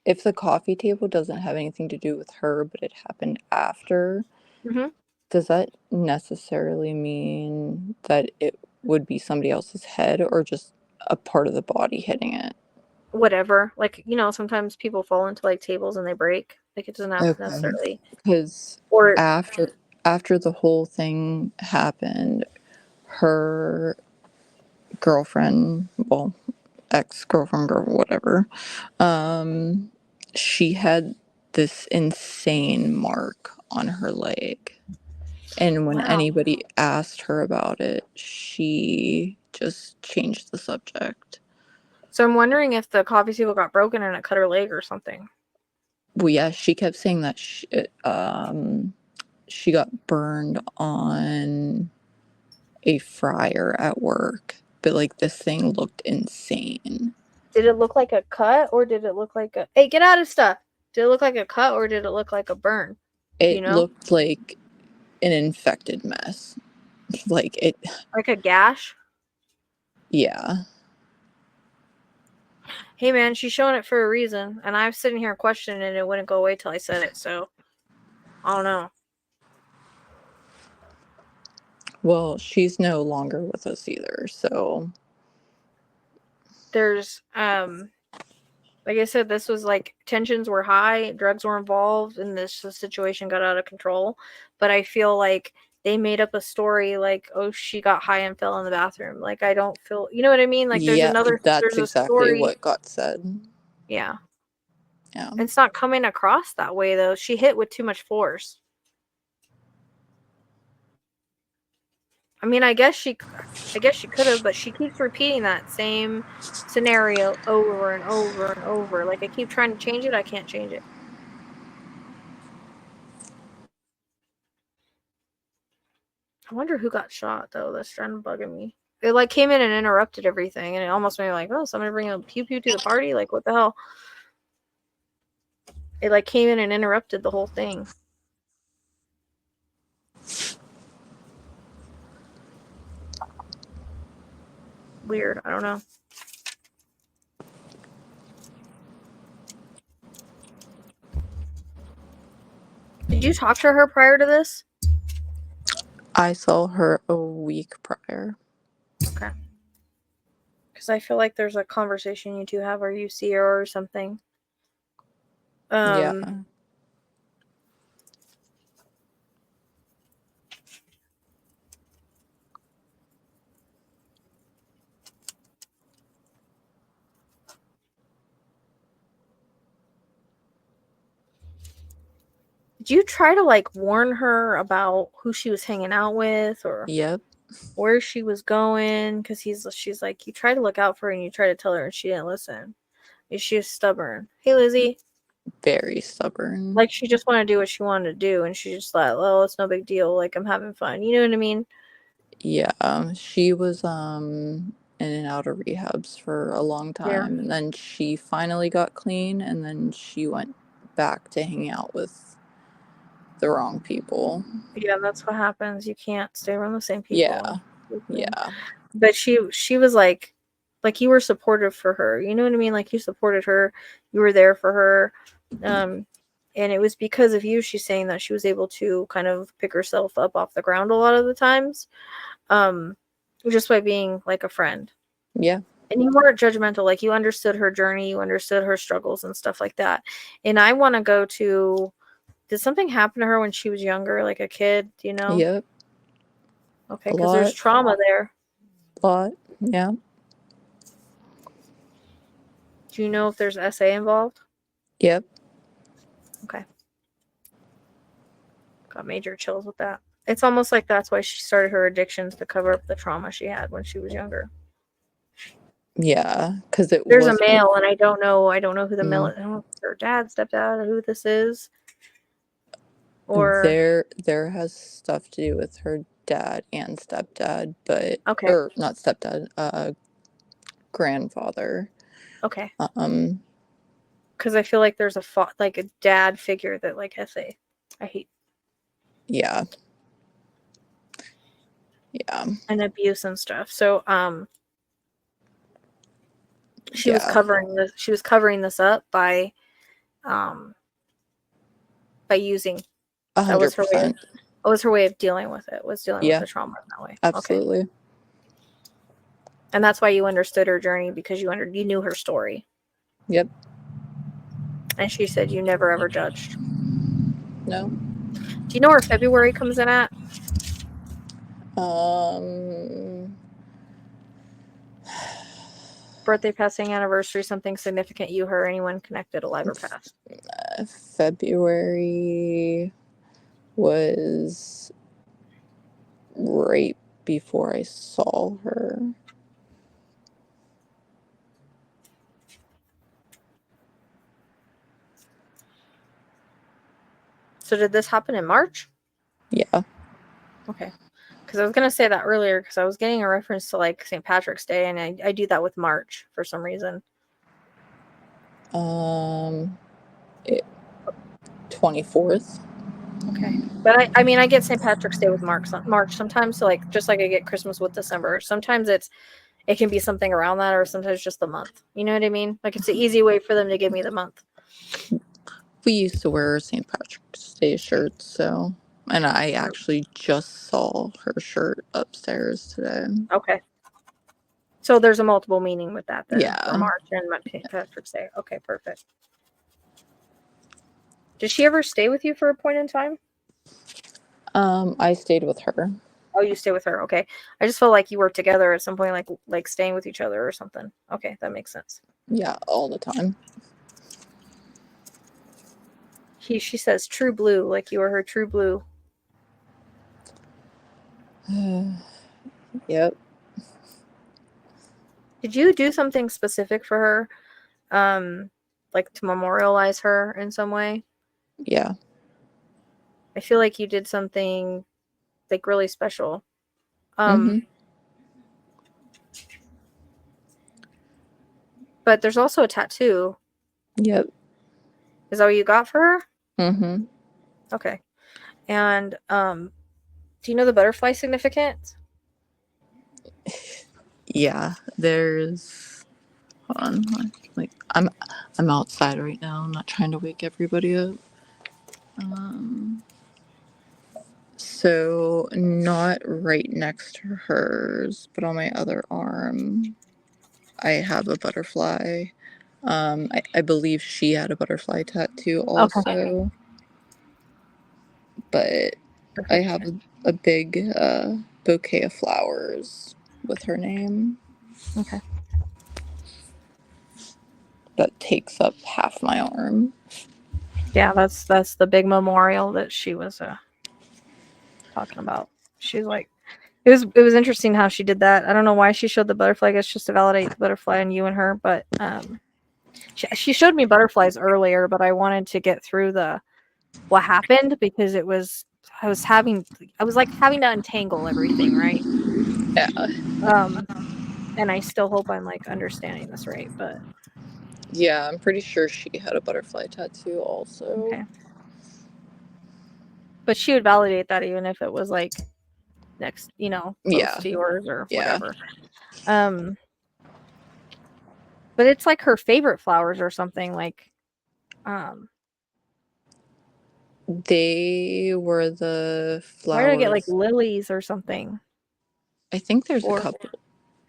if the coffee table doesn't have anything to do with her, but it happened after, Hmm. does that necessarily mean that it would be somebody else's head or just a part of the body hitting it? Whatever. Like, sometimes people fall into, like, tables and they break. Like, it doesn't have to Okay. necessarily. Because Or after the whole thing happened, her girlfriend, well, ex-girlfriend, girl, whatever, um, she had this insane mark on her leg. And when wow. anybody asked her about it, she just changed the subject. So I'm wondering if the coffee table got broken and it cut her leg or something. Well, yeah, she kept saying that she got burned on a fryer at work, but like this thing looked insane. Did it look like a cut, or did it look like a, hey, get out of stuff? Did it look like a cut, or did it look like a burn? Do you It know? looked like an infected mess. Like it, Like a gash? yeah. Hey man, she's showing it for a reason, and I was sitting here questioning it and it wouldn't go away till I said it, so I don't know. Well, she's no longer with us either, so There's like I said, this was like, tensions were high, drugs were involved, and this situation got out of control. But I feel like they made up a story like, oh, she got high and fell in the bathroom. Like, I don't feel, you know what I mean? Like, yeah, that's there's a exactly story. what got said. Yeah. Yeah. It's not coming across that way though. She hit with too much force. I mean, I guess she could have, but she keeps repeating that same scenario over and over and over. Like, I keep trying to change it, I can't change it. I wonder who got shot though. That's trying to bugging me. It like came in and interrupted everything, and it almost made me like, oh, somebody bring a pew pew to the party. Like, what the hell? It like came in and interrupted the whole thing. Weird. I don't know. Did you talk to her prior to this? I saw her a week prior. Okay. Because I feel like there's a conversation you two have, or you see her or something. Yeah. Did you try to like warn her about who she was hanging out with, or Yep. where she was going? Because she's like, you try to look out for her and you try to tell her, and she didn't listen. She was stubborn. Hey, Lizzie. Very stubborn. Like, she just wanted to do what she wanted to do, and she just thought, well, it's no big deal. Like, I'm having fun. You know what I mean? Yeah. She was in and out of rehabs for a long Yeah. time, and then she finally got clean, and then she went back to hang out with the wrong people. Yeah, that's what happens. You can't stay around the same people. Yeah. Yeah. But she was like you were supportive for her. You know what I mean? Like you supported her. You were there for her. And it was because of you, she's saying, that she was able to kind of pick herself up off the ground a lot of the times. Just by being like a friend. Yeah. And you weren't judgmental. Like you understood her journey, you understood her struggles and stuff like that. And I want to go to, did something happen to her when she was younger, like a kid? Do you know? Yep. Okay, because there's trauma there. A lot. Yeah. Do you know if there's SA involved? Yep. Okay. Got major chills with that. It's almost like that's why she started her addictions, to cover up the trauma she had when she was younger. Yeah, because there's a male, and I don't know who the male is. I don't know if it's her dad, stepdad, or who this is. Or there has stuff to do with her dad and stepdad, but okay, or not stepdad, grandfather. Okay. Because I feel like there's like a dad figure that like SA. I hate. Yeah. Yeah. And abuse and stuff. So she was covering this. She was covering this up by using. 100%. That was her way. That was her way of dealing with it. Was dealing with the trauma in that way. Absolutely. Okay. And that's why you understood her journey, because you knew her story. Yep. And she said you never ever judged. No. Do you know where February comes in at? Birthday, passing, anniversary, something significant, you, her, anyone connected, alive or past. February was right before I saw her. So did this happen in March? Yeah. Okay. Because I was going to say that earlier, because I was getting a reference to like St. Patrick's Day, and I do that with March for some reason. 24th. Okay. But I mean, I get St. Patrick's Day with March sometimes. So like, just like I get Christmas with December. Sometimes it can be something around that, or sometimes just the month. You know what I mean? Like, it's an easy way for them to give me the month. We used to wear St. Patrick's Day shirts, so, and I actually just saw her shirt upstairs today. Okay. So there's a multiple meaning with that then, Yeah. for March and St. Patrick's Day. Okay, perfect. Did she ever stay with you for a point in time? I stayed with her. Oh, you stay with her. Okay. I just felt like you were together at some point, like staying with each other or something. Okay, that makes sense. Yeah, all the time. She says true blue, like you were her true blue. Yep. Did you do something specific for her? Like to memorialize her in some way? Yeah. I feel like you did something like really special. But there's also a tattoo. Yep. Is that what you got for her? Mm-hmm. Okay. And do you know the butterfly significance? Yeah, there's, hold on, like I'm outside right now. I'm not trying to wake everybody up. So not right next to hers, but on my other arm, I have a butterfly. I believe she had a butterfly tattoo also. Okay. But I have a big bouquet of flowers with her name. Okay. That takes up half my arm. Yeah, that's the big memorial that she was talking about. She's like, it was interesting how she did that. I don't know why she showed the butterfly. I guess just to validate the butterfly and you and her. But she showed me butterflies earlier, but I wanted to get through what happened, because I was like having to untangle everything, right? Yeah. And I still hope I'm like understanding this right, but yeah, I'm pretty sure she had a butterfly tattoo also. okay. But she would validate that even if it was like next, close Yeah. to yours or Yeah. whatever. But it's like her favorite flowers or something. Like, They were the why did I get like flowers. lilies or something? I think there's a Or couple.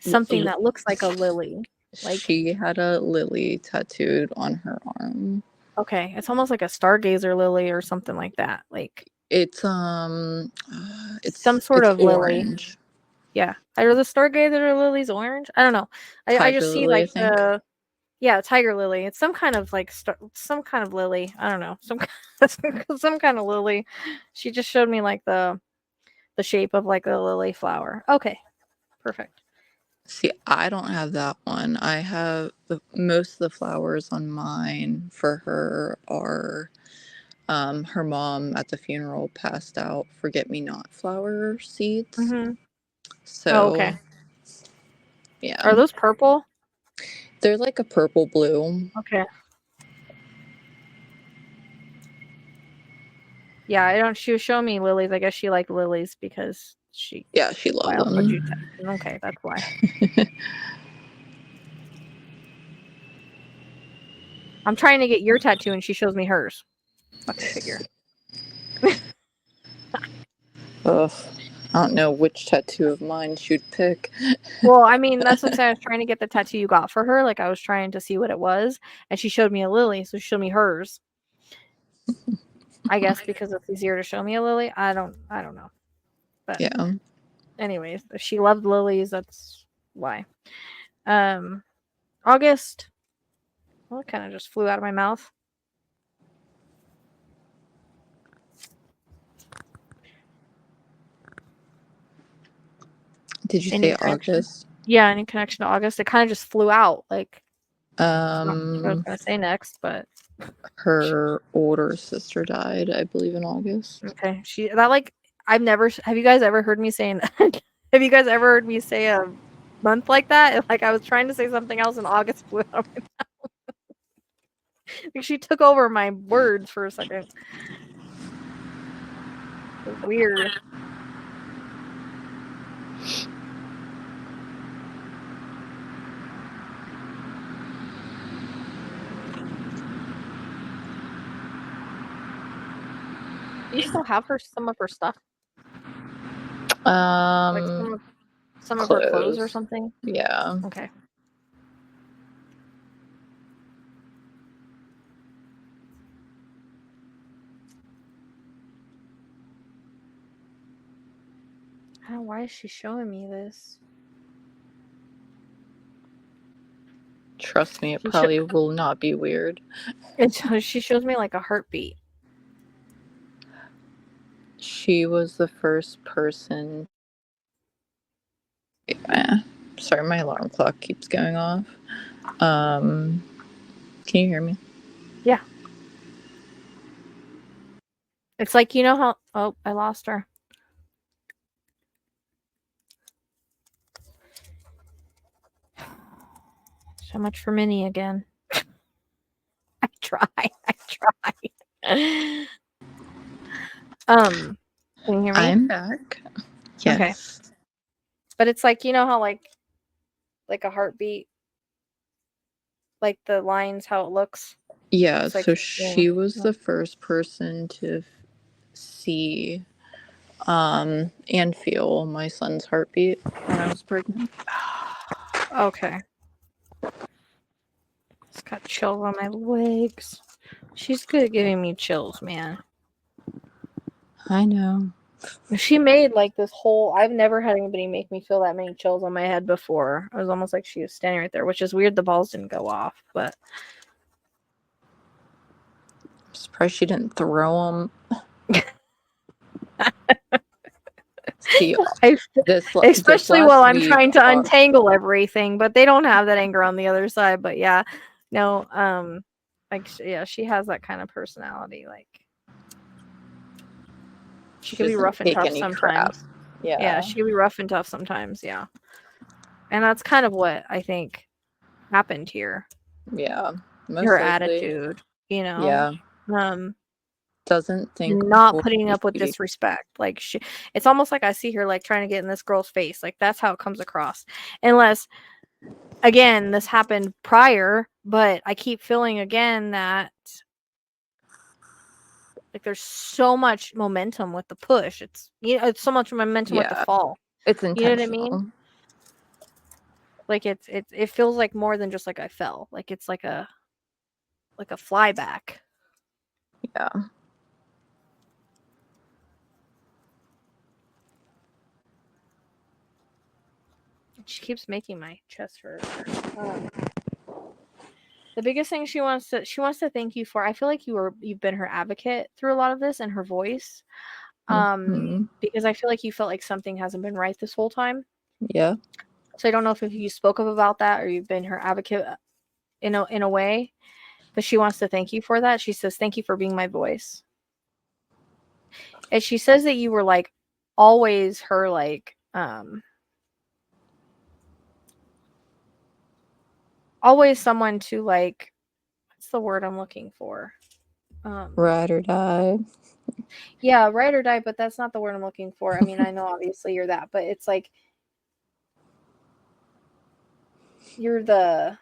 something that looks like a lily. Like, She had a lily tattooed on her arm. okay, it's almost like a stargazer lily or something like that. Like, It's some sort of lily. orange. Yeah. Are the stargazer lilies orange? I don't know. I Tiger just see lily, I like think. tiger lily. It's some kind of like some kind of lily. I don't know. Some kind of lily. She just showed me like the shape of like a lily flower. Okay. Perfect. See, I don't have that one. I have most of the flowers on mine for her are her mom at the funeral passed out forget-me-not flower seeds. Mm-hmm. Oh, So, okay. yeah. Are those purple? They're like a purple blue. Okay. Yeah, I don't. She was showing me lilies. I guess she liked lilies because she. Yeah, she Why loved else would them. you? Okay, that's why. I'm trying to get your tattoo, and she shows me hers. Fucking figure. Ugh. I don't know which tattoo of mine she'd pick. Well, I mean, that's what I'm saying. I was trying to get the tattoo you got for her. Like, I was trying to see what it was, and she showed me a lily, so she showed me hers. I guess because it's easier to show me a lily. I don't know. But Yeah. anyways, if she loved lilies, that's why. August. Well, it kind of just flew out of my mouth. Did you Any say connection? August? Yeah, any connection to August? It kind of just flew out. Like, I don't know what I was gonna say next, but Her older sister died, I believe, in August. okay. I've never. Have you guys ever heard me saying? Have you guys ever heard me say a month like that? Like I was trying to say something else, and August flew out of my mouth. Like she took over my words for a second. It was weird. Do you still have some of her stuff? Like some of her clothes or Clothes. something? Yeah. Okay. I don't know, why is she showing me this? Trust me, it probably will not be weird. She shows me like a heartbeat. She was the first person. Sorry, my alarm clock keeps going off. Can you hear me? Yeah. It's like, you know how... Oh, I lost her. So much for Minnie again. I try. Can you hear me? I'm back. Yes. Okay. But it's like, you know how like a heartbeat, like the lines, how it looks? Yeah, It's like so she was the first person to see and feel my son's heartbeat when I was pregnant. Okay. It's got chills on my legs. She's good at giving me chills, man. I know. She made like this whole... I've never had anybody make me feel that many chills on my head before. It was almost like she was standing right there, which is weird. The balls didn't go off, but I'm surprised she didn't throw them. See, especially while I'm trying to untangle everything, but they don't have that anger on the other side. But yeah, no, like yeah, she has that kind of personality. Like she could be rough and tough sometimes. Yeah, she could be rough and tough sometimes. Yeah, and that's kind of what I think happened here. Yeah, most Her likely. attitude, you know. Yeah. doesn't think not fully. putting up with disrespect. Like it's almost like I see her like trying to get in this girl's face. Like that's how it comes across. Unless again, this happened prior, but I keep feeling again that like there's so much momentum with the push. It's it's so much momentum with the fall. It's You know what I intentional. mean? Like it feels like more than just like I fell. Like it's like a flyback. Yeah. She keeps making my chest hurt. The biggest thing she wants to thank you for. I feel like you've been her advocate through a lot of this and her voice. Because I feel like you felt like something hasn't been right this whole time. Yeah. So I don't know if you spoke up about that or you've been her advocate in a way, but she wants to thank you for that. She says, "Thank you for being my voice." And she says that you were like always her like always someone to like, what's the word I'm looking for? Ride or die. Yeah, ride or die, but that's not the word I'm looking for. I mean, I know obviously you're that, but it's like you're the,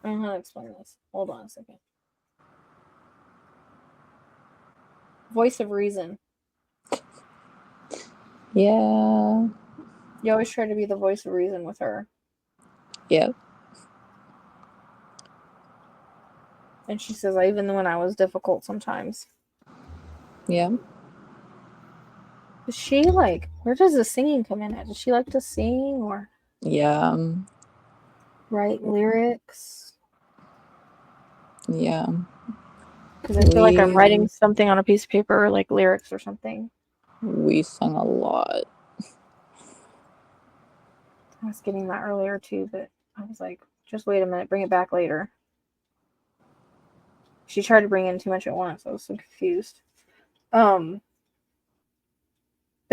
I don't know how to explain this. Hold on a second. Voice of reason. Yeah. You always try to be the voice of reason with her. Yep. And she says, even when I was difficult sometimes. Yeah. Is she like, where does the singing come in at? Does she like to sing or Yeah. write lyrics? Yeah. Because I feel like I'm writing something on a piece of paper, like lyrics or something. We sung a lot. I was getting that earlier too, but I was like, just wait a minute, bring it back later. She tried to bring in too much at once. I was so confused. But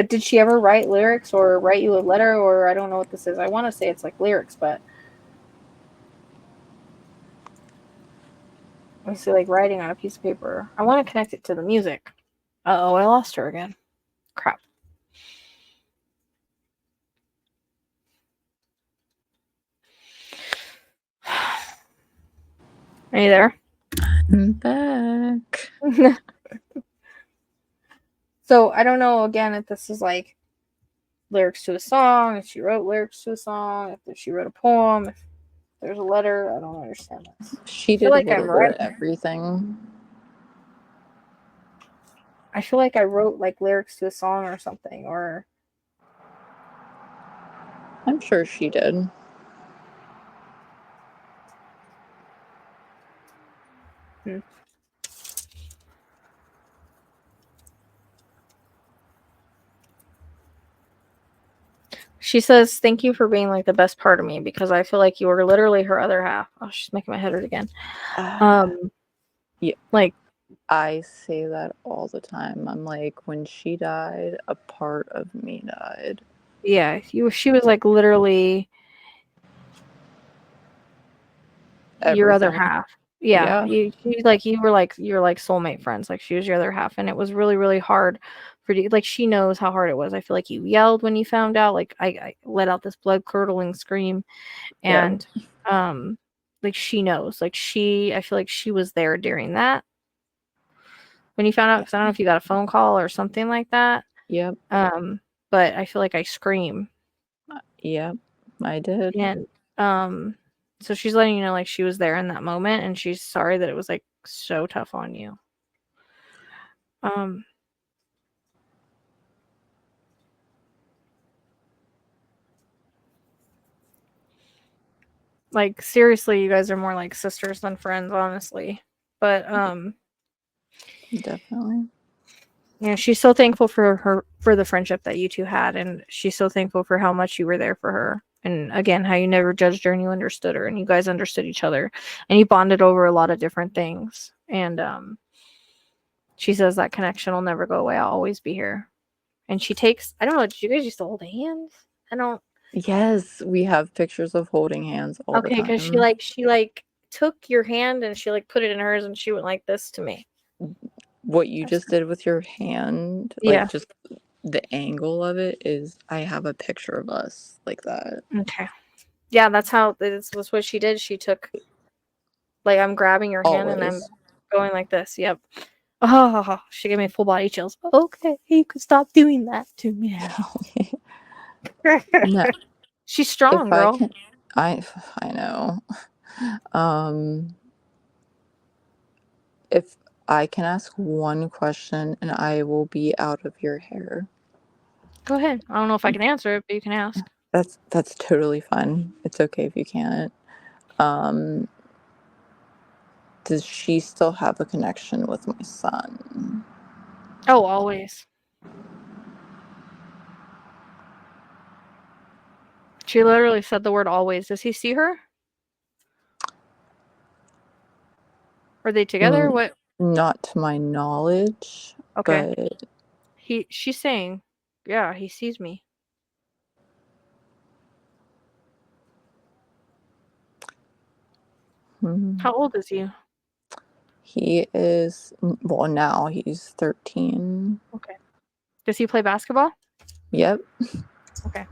did she ever write lyrics or write you a letter, or I don't know what this is. I want to say it's like lyrics, but I see like writing on a piece of paper. I want to connect it to the music. Uh-oh, I lost her again. Crap. Are you there? I'm back. So I don't know again if this is like lyrics to a song, if she wrote lyrics to a song, if she wrote a poem, if there's a letter. I don't understand this. She did like a little bit of everything. I feel like I wrote like lyrics to a song or something, or I'm sure she did. She says, "Thank you for being like the best part of me because I feel like you were literally her other half." Oh, she's making my head hurt again. Yeah. Like I say that all the time. I'm like, when she died, a part of me died. Yeah, she was like literally your other half. Yeah. You were like soulmate friends. Like she was your other half, and it was really really hard for you. Like she knows how hard it was. I feel like you yelled when you found out. Like I let out this blood curdling scream, and like she knows. Like I feel like she was there during that when you found out. Because I don't know if you got a phone call or something like that. Yep. But I feel like I scream. Yep, I did. And so she's letting you know like she was there in that moment and she's sorry that it was like so tough on you. Like seriously, you guys are more like sisters than friends, honestly. But definitely. Yeah, she's so thankful for the friendship that you two had, and she's so thankful for how much you were there for her. And again, how you never judged her and you understood her and you guys understood each other and you bonded over a lot of different things. And she says that connection will never go away. I'll always be here. And she takes, I don't know, did you guys used to hold hands? I don't. Yes, we have pictures of holding hands all the time. Okay, because she took your hand and she like put it in hers and she went like this to me. What you just did with your hand, Yeah. like just the angle of it is, I have a picture of us like that. Okay. Yeah, that's how this was what she did. She took, like, I'm grabbing your hand and I'm Always. going like this. Yep. Oh, she gave me full body chills. Okay, you can stop doing that to me now. No, She's strong, if I girl. can, I know. If I can ask one question and I will be out of your hair. Go ahead. I don't know if I can answer it, but you can ask. That's totally fine. It's okay if you can't. Does she still have a connection with my son? Oh, always. She literally said the word always. Does he see her? Are they together? What? Not to my knowledge, Okay. but She's saying, yeah, he sees me. How old is he? he is, well, now he's 13. Okay. Does he play basketball? Yep. Okay.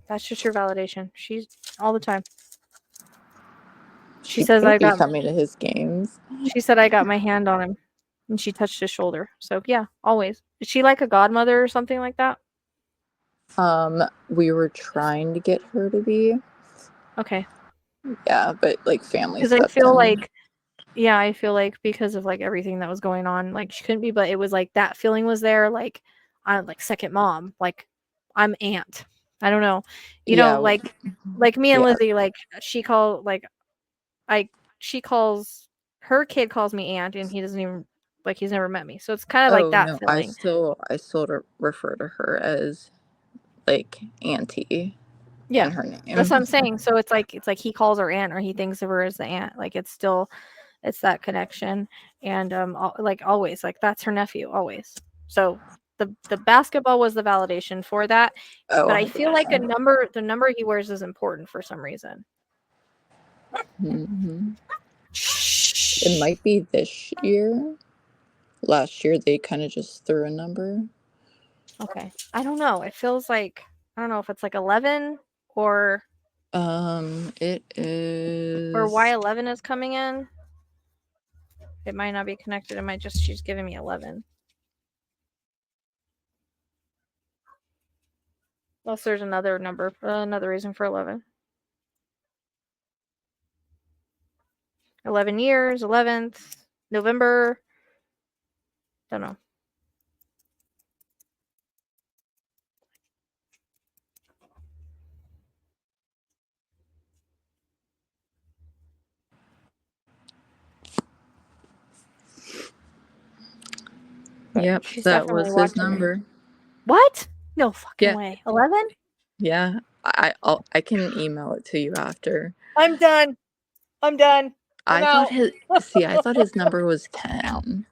That's just your validation. She's all the time. She says could I be got coming to his games. She said I got my hand on him and she touched his shoulder. So yeah, always. Is she like a godmother or something like that? We were trying to get her to be. Okay. Yeah, but like family Because I stepped feel in. like, yeah, I feel like because of like everything that was going on, like she couldn't be, but it was like that feeling was there. Like I'm like second mom, like I'm aunt. I don't know, Yeah. like me and Yeah. Lizzie, like she calls her kid calls me aunt, and he doesn't even like he's never met me, so it's kind of like Oh that no, I feeling. still refer to her as like auntie Yeah, in her that's what I'm name. saying. So it's like he calls her aunt or he thinks of her as the aunt. Like it's that connection, and like always, like that's her nephew always. So the basketball was the validation for that, Oh, but I feel like the 100%. number he wears is important for some reason. Mm-hmm. It might be this year. Last year they kind of just threw a number. Okay, I don't know. It feels like I don't know if it's like 11 or It why is. 11 is coming in. It might not be connected. It might just she's giving me 11. Unless there's another number, another reason for 11. 11 years, 11th, November. Don't know. But Yep, she's that definitely was his watching me. number. What? No fucking Yeah, way. 11? yeah. I can email it to you after. I'm done. I'm done. I'm I thought out. his number was 10.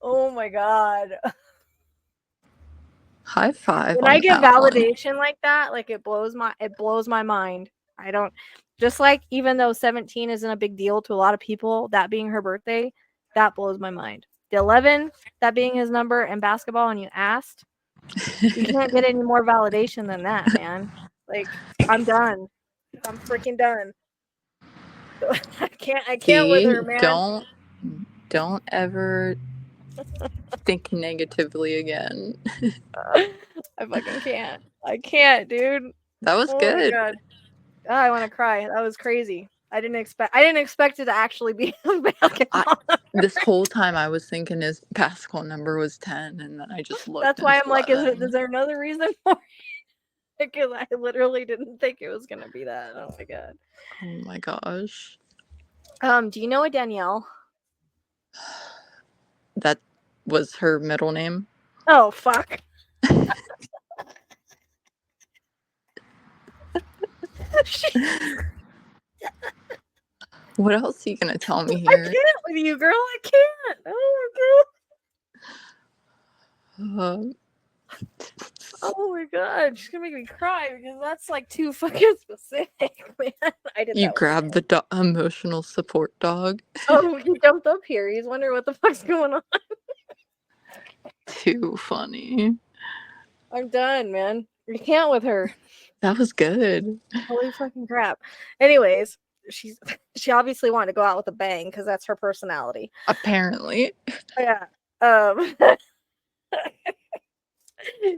Oh my god. High five When on I get that one. validation like that, like it blows my mind. I don't just like even though 17 isn't a big deal to a lot of people, that being her birthday, that blows my mind. The 11, that being his number, and basketball, and you asked, you can't get any more validation than that, man. Like I'm done. I'm freaking done. I can't with her, See, man. don't ever think negatively again. I fucking can't. I can't, dude. That was Oh my good. god. Oh, I want to cry. That was crazy. I didn't expect it to actually be a basketball. This whole time I was thinking his basketball number was 10, and then I just looked That's and why it's I'm like, 11. is there another reason for it? Because I literally didn't think it was gonna be that. Oh my god. Oh my gosh. Do you know a Danielle? That was her middle name? Oh fuck. What else are you gonna tell me I here? can't with you, girl. I can't. Oh my god. Oh my god, she's gonna make me cry because that's like too fucking specific, man. I did You that one. grab the emotional support dog. Oh, he jumped up here. He's wondering what the fuck's going on. Too funny. I'm done, man. You can't with her. That was good. Holy fucking crap. Anyways, she obviously wanted to go out with a bang because that's her personality. Apparently. Yeah.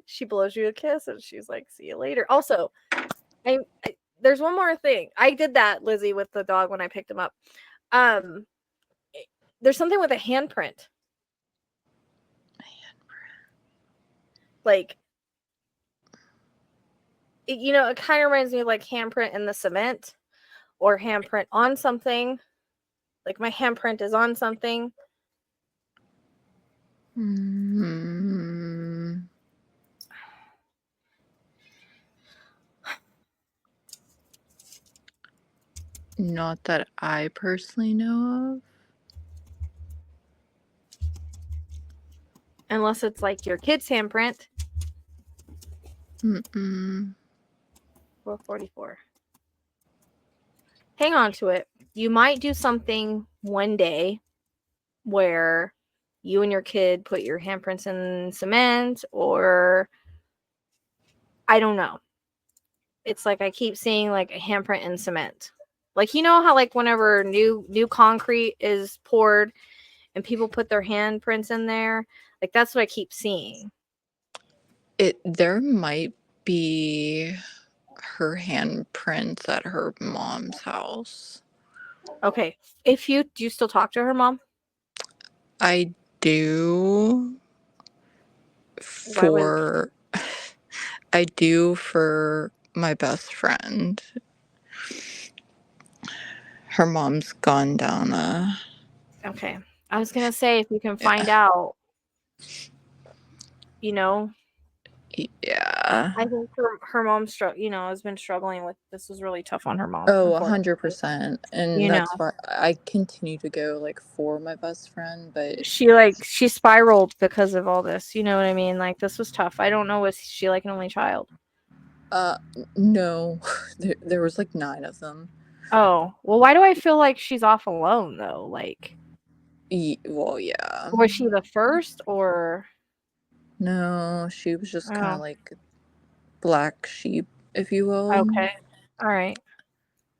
She blows you a kiss and she's like, "See you later." Also, there's one more thing. I did that, Lizzie, with the dog when I picked him up. There's something with a handprint. Like, it kind of reminds me of like handprint in the cement or handprint on something. Like my handprint is on something. Not that I personally know of. Unless it's like your kid's handprint. 444. Hang on to it. You might do something one day where you and your kid put your handprints in cement, or I don't know. It's like I keep seeing like a handprint in cement. Like, you know how like whenever new concrete is poured and people put their handprints in there, like that's what I keep seeing. There might be her handprints at her mom's house. Okay. Do you still talk to her mom? I do for my best friend. Her mom's gone down Okay. I was gonna say, if you can find out, yeah. I think her mom has been struggling with this. Was really tough on her mom. Oh, 100%. And that's why I continue to go like for my best friend, but she spiraled because of all this. You know what I mean? Like, this was tough. I don't know, was she like an only child? No. There was like 9 of them. Oh, well, why do I feel like she's off alone though? Like, well, yeah. was she the first, or No, she was just kind of like black sheep, if you will. Okay. All right.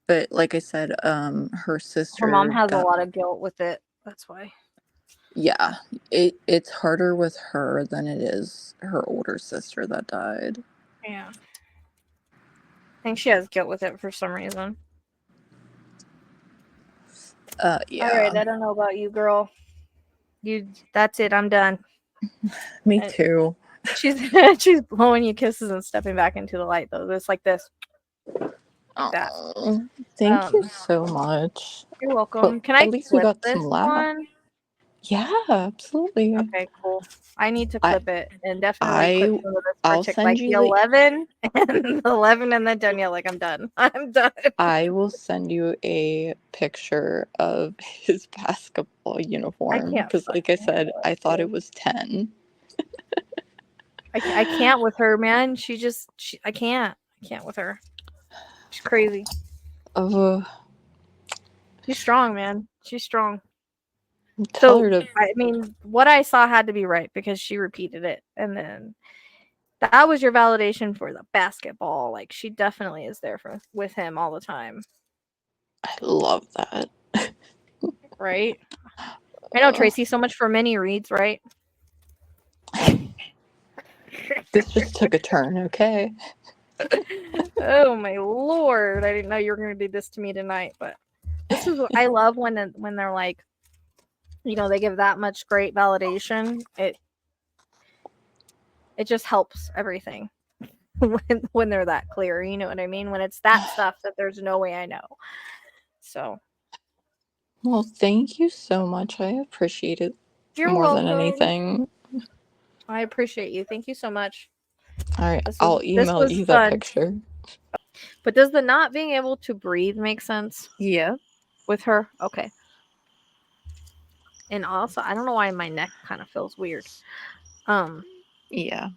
But like I said, her sister. Her mom has a lot of guilt with it. That's why. Yeah, it's harder with her than it is her older sister that died. Yeah. I think she has guilt with it for some reason. Yeah. All right. I don't know about you, girl. That's it. I'm done. Me too. She's blowing you kisses and stepping back into the light, though. It's like this. Like that. Thank you so much. You're welcome. Can I at least we got this some laughs. one? Yeah, absolutely. Okay, cool. I need to clip it and definitely clip some of this I'll chick, send like you the 11 and the 11 and then Danielle. Like, I'm done. I'm done. I will send you a picture of his basketball uniform because, like I said, I thought it was 10. I can't with her, man. I can't with her. She's crazy. She's strong, man. She's strong. I mean, what I saw had to be right because she repeated it, and then that was your validation for the basketball. Like, she definitely is there with him all the time. I love that. Right? I know, Tracy, so much for mini reads, right? This just took a turn, okay? Oh my lord! I didn't know you were going to do this to me tonight, but this is what I love when they're like, they give that much great validation. It just helps everything when they're that clear. You know what I mean? When it's that stuff that there's no way I know. So. Well, thank you so much. I appreciate it. You're more welcome. than anything. I appreciate you. Thank you so much. All right, I'll email you that picture. But does the not being able to breathe make sense? Yeah. With her? Okay. And also, I don't know why my neck kind of feels weird. Yeah.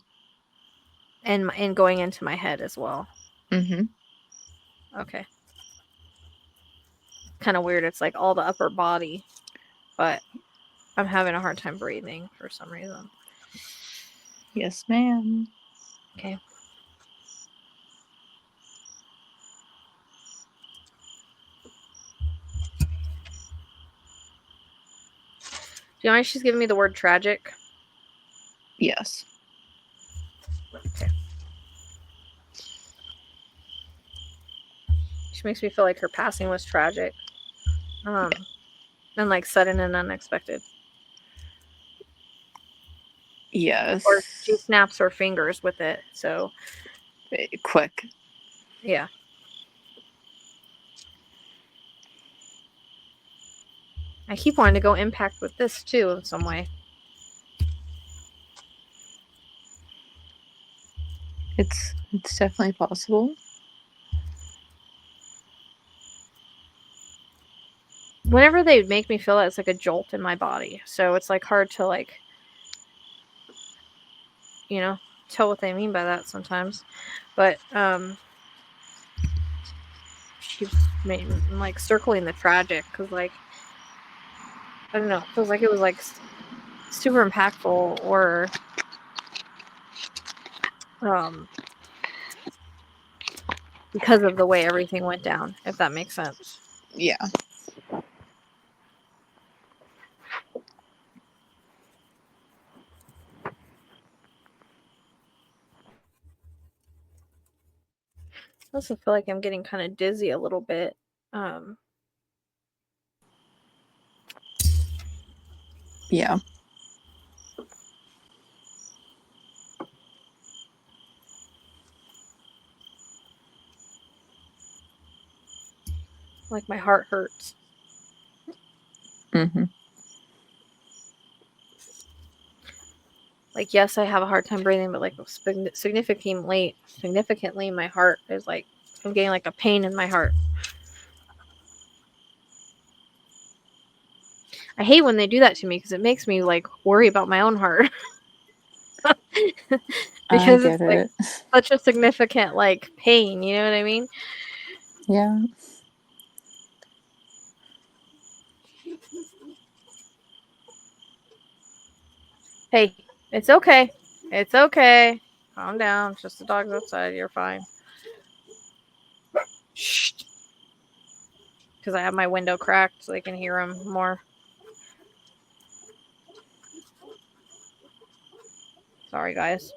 and going into my head as well. Mm-hmm. Okay. Kind of weird. It's like all the upper body, but I'm having a hard time breathing for some reason. Yes, ma'am. Okay. Do you know why she's giving me the word tragic? Yes. Okay. She makes me feel like her passing was tragic. And like sudden and unexpected. Yes. Or she snaps her fingers with it. So Quick. yeah. I keep wanting to go impact with this too in some way. It's definitely possible. Whenever they make me feel that, it's like a jolt in my body. So it's like hard to like, you know, tell what they mean by that sometimes. But she keeps like circling the tragic because like I don't know, it feels like it was like super impactful or because of the way everything went down, if that makes sense. Yeah. I also feel like I'm getting kind of dizzy a little bit. Yeah. Like my heart hurts. Mm-hmm. Like yes, I have a hard time breathing, but like significantly, my heart is like I'm getting like a pain in my heart. I hate when they do that to me because it makes me like worry about my own heart. I Because get it's like it. such a significant like pain, you know what I mean? Yeah. Hey, it's okay. It's okay. Calm down. It's just the dogs outside. You're fine. Shh. Because I have my window cracked so they can hear them more. Sorry, guys.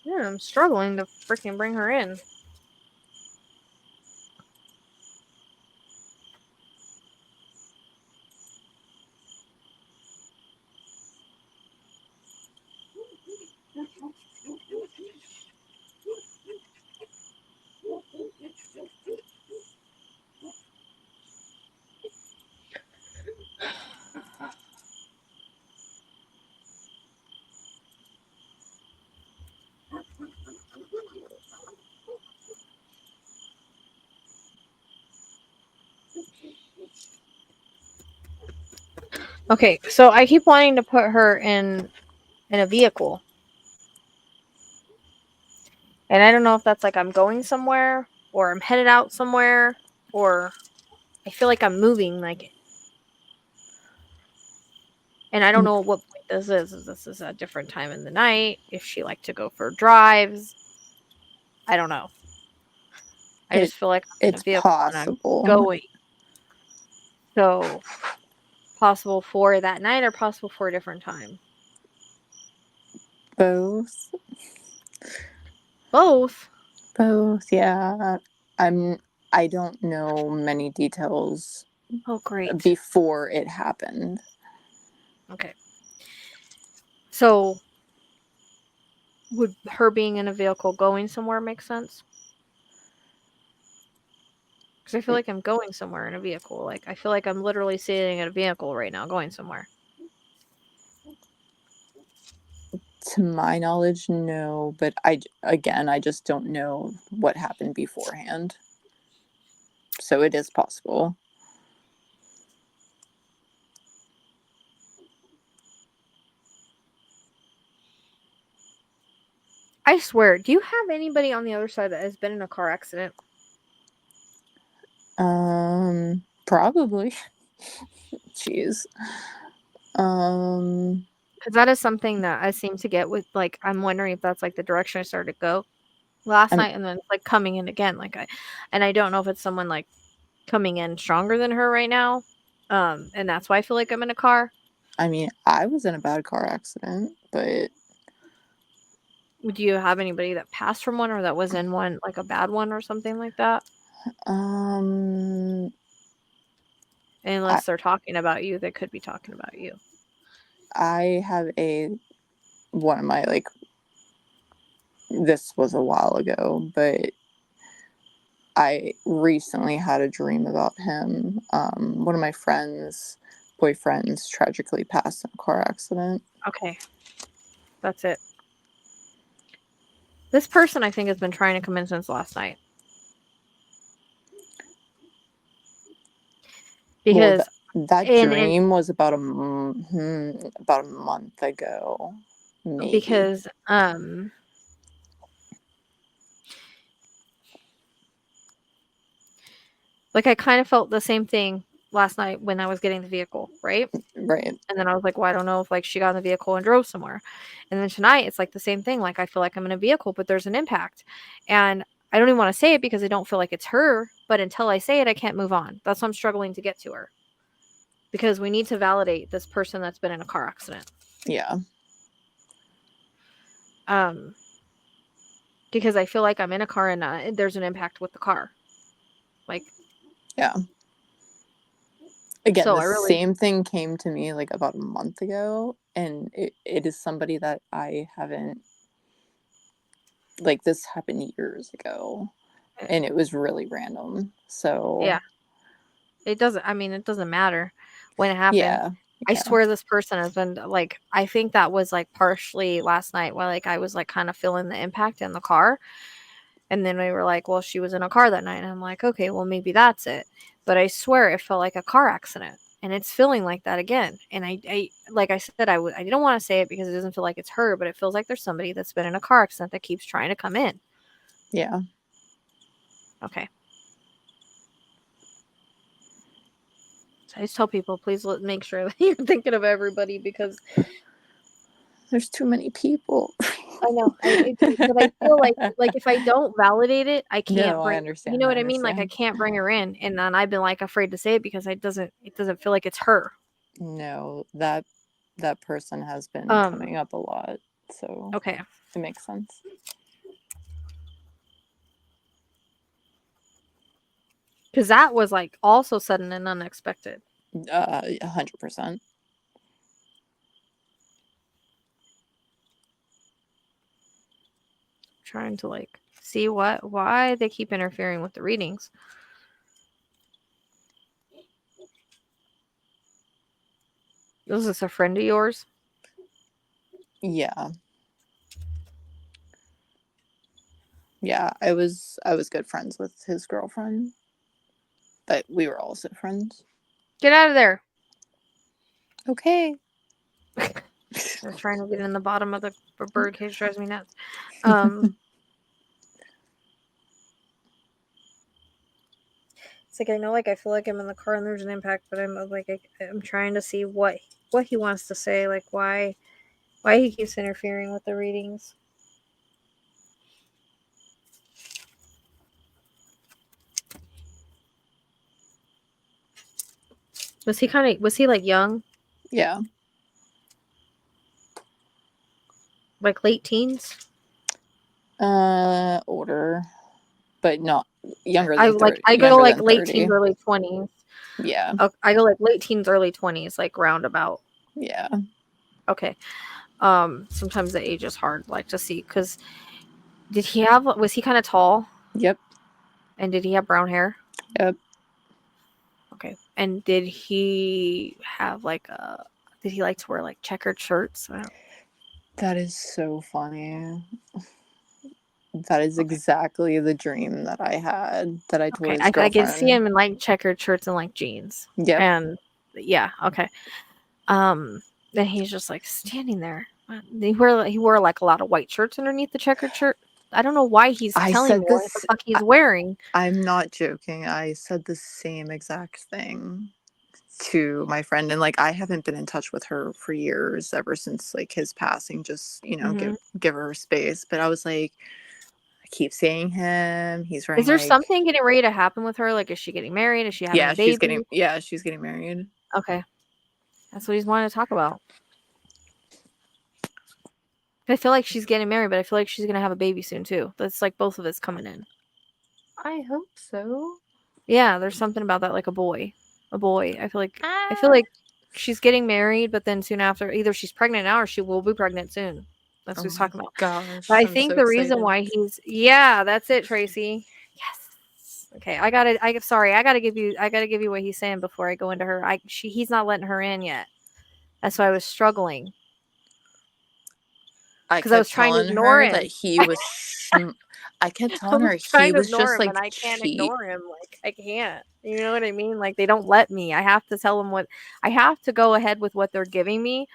Yeah, I'm struggling to freaking bring her in. Okay, so I keep wanting to put her in a vehicle. And I don't know if that's like I'm going somewhere or I'm headed out somewhere or I feel like I'm moving like and I don't know what point this is. Is this is a different time in the night? If she liked to go for drives. I don't know. I just feel like I'm in a It's vehicle and I'm possible. going. So possible for that night or possible for a different time? Both. Both. Both, yeah. I don't know many details Oh, great. before it happened. Okay. So would her being in a vehicle going somewhere make sense? Because I feel like I'm going somewhere in a vehicle. Like, I feel like I'm literally sitting in a vehicle right now going somewhere. To my knowledge, no. But I just don't know what happened beforehand. So it is possible. I swear, do you have anybody on the other side that has been in a car accident? Probably. Jeez. Because that is something that I seem to get with, like, I'm wondering if that's, like, the direction I started to go last night, and then it's, like, coming in again, like, I don't know if it's someone, like, coming in stronger than her right now, and that's why I feel like I'm in a car. I mean, I was in a bad car accident, but... Do you have anybody that passed from one or that was in one, like, a bad one or something like that? Unless they're talking about you, they could be talking about you. I have one of my, like, this was a while ago, but I recently had a dream about him. One of my friends' boyfriends tragically passed in a car accident. Okay. That's it. This person, I think, has been trying to come in since last night. Because that dream was about a month ago, maybe. Because like, I kind of felt the same thing last night when I was getting the vehicle, right? Right. And then I was like, well, I don't know if, like, she got in the vehicle and drove somewhere. And then tonight, it's like the same thing. Like, I feel like I'm in a vehicle, but there's an impact. And I don't even want to say it because I don't feel like it's her. But until I say it, I can't move on. That's why I'm struggling to get to her. Because we need to validate this person that's been in a car accident. Yeah. Because I feel like I'm in a car and there's an impact with the car. Like, yeah. Again, so the same thing came to me, like, about a month ago, and it is somebody that I haven't, like, this happened years ago, and it was really random. So yeah, it doesn't matter when it happened. yeah. I swear this person has been, like, I think that was, like, partially last night while, like, I was, like, kind of feeling the impact in the car. And then we were like, well, she was in a car that night. And I'm like, okay, well, maybe that's it. But I swear it felt like a car accident. And it's feeling like that again. And I like I said, I don't want to say it because it doesn't feel like it's her, but it feels like there's somebody that's been in a car accident that keeps trying to come in. Yeah. Okay. So I just tell people, please make sure that you're thinking of everybody because there's too many people. I know. But I feel like if I don't validate it, I can't I understand. You know what I mean? Like, I can't bring her in, and then I've been, like, afraid to say it because it doesn't feel like it's her. No, that person has been coming up a lot, so okay, it makes sense. Because that was, like, also sudden and unexpected. 100%. Trying to, like, see why they keep interfering with the readings. Was this a friend of yours? Yeah. Yeah, I was good friends with his girlfriend, but we were also friends. Get out of there. Okay. They're trying to get in the bottom of the bird cage. Drives me nuts. It's like, I know, like, I feel like I'm in the car and there's an impact, but I'm like, I'm trying to see what he wants to say, like, why he keeps interfering with the readings. Was he like young? Yeah. Like late teens? Older, but not younger than 30. I go like late teens, early 20s. Yeah. I go like late teens, early 20s, like roundabout. Yeah. Okay. Sometimes the age is hard, like, to see, because was he kind of tall? Yep. And did he have brown hair? Yep. Okay. And did he have like did he like to wear like checkered shirts? That is so funny. That is Okay. exactly the dream that I had, that I told Okay. his I could see girlfriend. him in like checkered shirts and like jeans. Yep. And yeah, okay. Then he's just like standing there. He wore like a lot of white shirts underneath the checkered shirt. I don't know why he's I telling me said what the this. fuck he's wearing. I'm not joking. I said the same exact thing to my friend, and like I haven't been in touch with her for years, ever since like his passing. Just Hmm. give her space. But I was like, I keep seeing him. He's Is wearing there like, something getting ready to happen with her? Like, is she getting married? Is she having a baby? she's getting married. Okay, that's what he's wanting to talk about. I feel like she's getting married, but I feel like she's gonna have a baby soon too. That's like both of us coming in. I hope so. Yeah, there's something about that, like a boy, a boy. I feel Ah. like she's getting married, but then soon after, either she's pregnant now or she will be pregnant soon. That's Oh what he's my talking about. But gosh, I I'm so think the reason excited. why yeah, that's it, Tracy. Yes. Okay, I gotta give you what he's saying before I go into her. He's not letting her in yet. That's why I was struggling I because I was kept trying to telling ignore her that him. he was. I kept I telling was her he trying to was ignore just him, like and I can't cheap. ignore him. Like I can't. You know what I mean? Like they don't let me. I have to tell them what I have to go ahead with what they're giving me,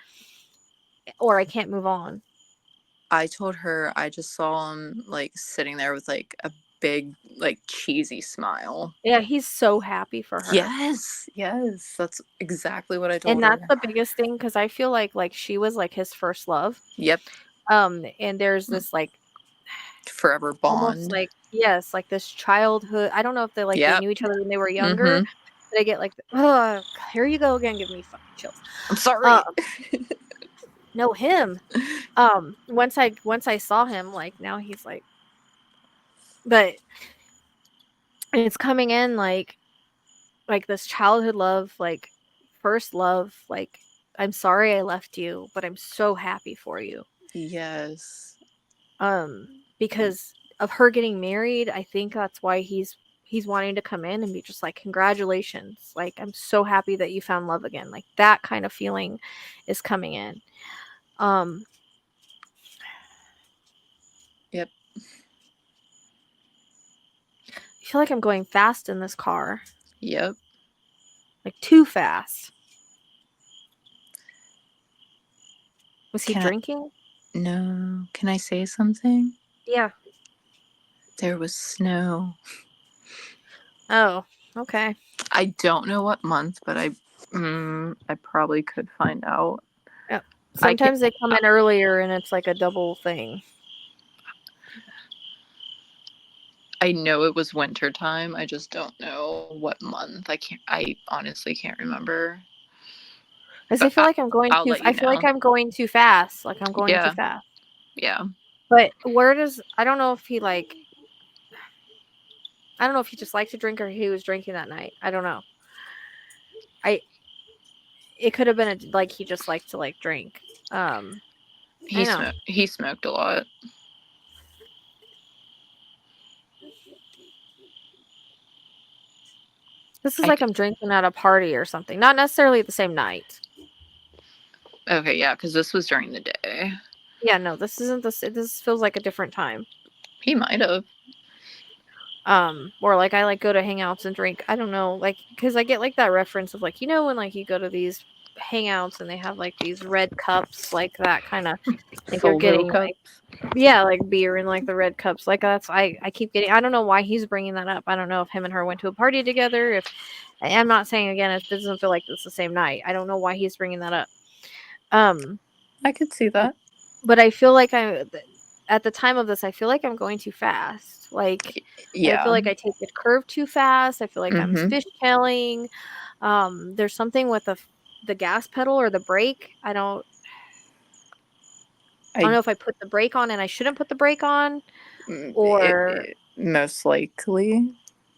or I can't move on. I told her I just saw him like sitting there with like a big like cheesy smile. Yeah, he's so happy for her. Yes, yes, that's exactly what I And told that's her. the biggest thing because I feel like she was like his first love. Yep, And there's this like forever almost bond. like yes, like this childhood. I don't know if they Yep. knew each other when they were younger, Mm-hmm. but I get like oh, here you go again, give me fucking chills. I'm Um, sorry. no him. Once I saw him, like now he's like, but it's coming in like this childhood love, like first love, like I'm sorry I left you, but I'm so happy for you. Yes. Because of her getting married, I think that's why he's wanting to come in and be just like congratulations, like I'm so happy that you found love again, like that kind of feeling is coming in. um Yep. I feel like I'm going fast in this car, Yep. like too fast. Was he Can I? drinking? No. Can I say something? Yeah. There was snow. Oh, okay. I don't know what month, but I probably could find out. Yeah. I can't. Sometimes they come in earlier and it's like a double thing. I know it was winter time. I just don't know what month. I can't. I honestly can't remember. Because But I'll let you I feel like know. I'm going too fast. Like I'm going too Yeah. fast. Yeah. But where does I don't know if he like I don't know if he just liked to drink or he was drinking that night. I don't know. I it could have been like he just liked to like drink. I know. He smoked a lot. This is I like I'm drinking at a party or something. Not necessarily the same night. okay, yeah, because this was during the day. Yeah, no, this isn't this this feels like a different time. He might have. Or like I like go to hangouts and drink. I don't know, like because I get like that reference of like when like you go to these hangouts and they have like these red cups, like that kind of like you're Full getting cup. like yeah, like beer in like the red cups. Like that's I keep getting. I don't know why he's bringing that up. I don't know if him and her went to a party together. If I'm not saying again, it doesn't feel like it's the same night. I don't know why he's bringing that up. Um, I could see that. but I feel like at the time of this, I feel like I'm going too fast. Like I feel Yeah. like I take the curve too fast. I feel like I'm Mm-hmm. fishtailing. There's something with the gas pedal or the brake. I don't I know if I put the brake on and I shouldn't put the brake on or most likely.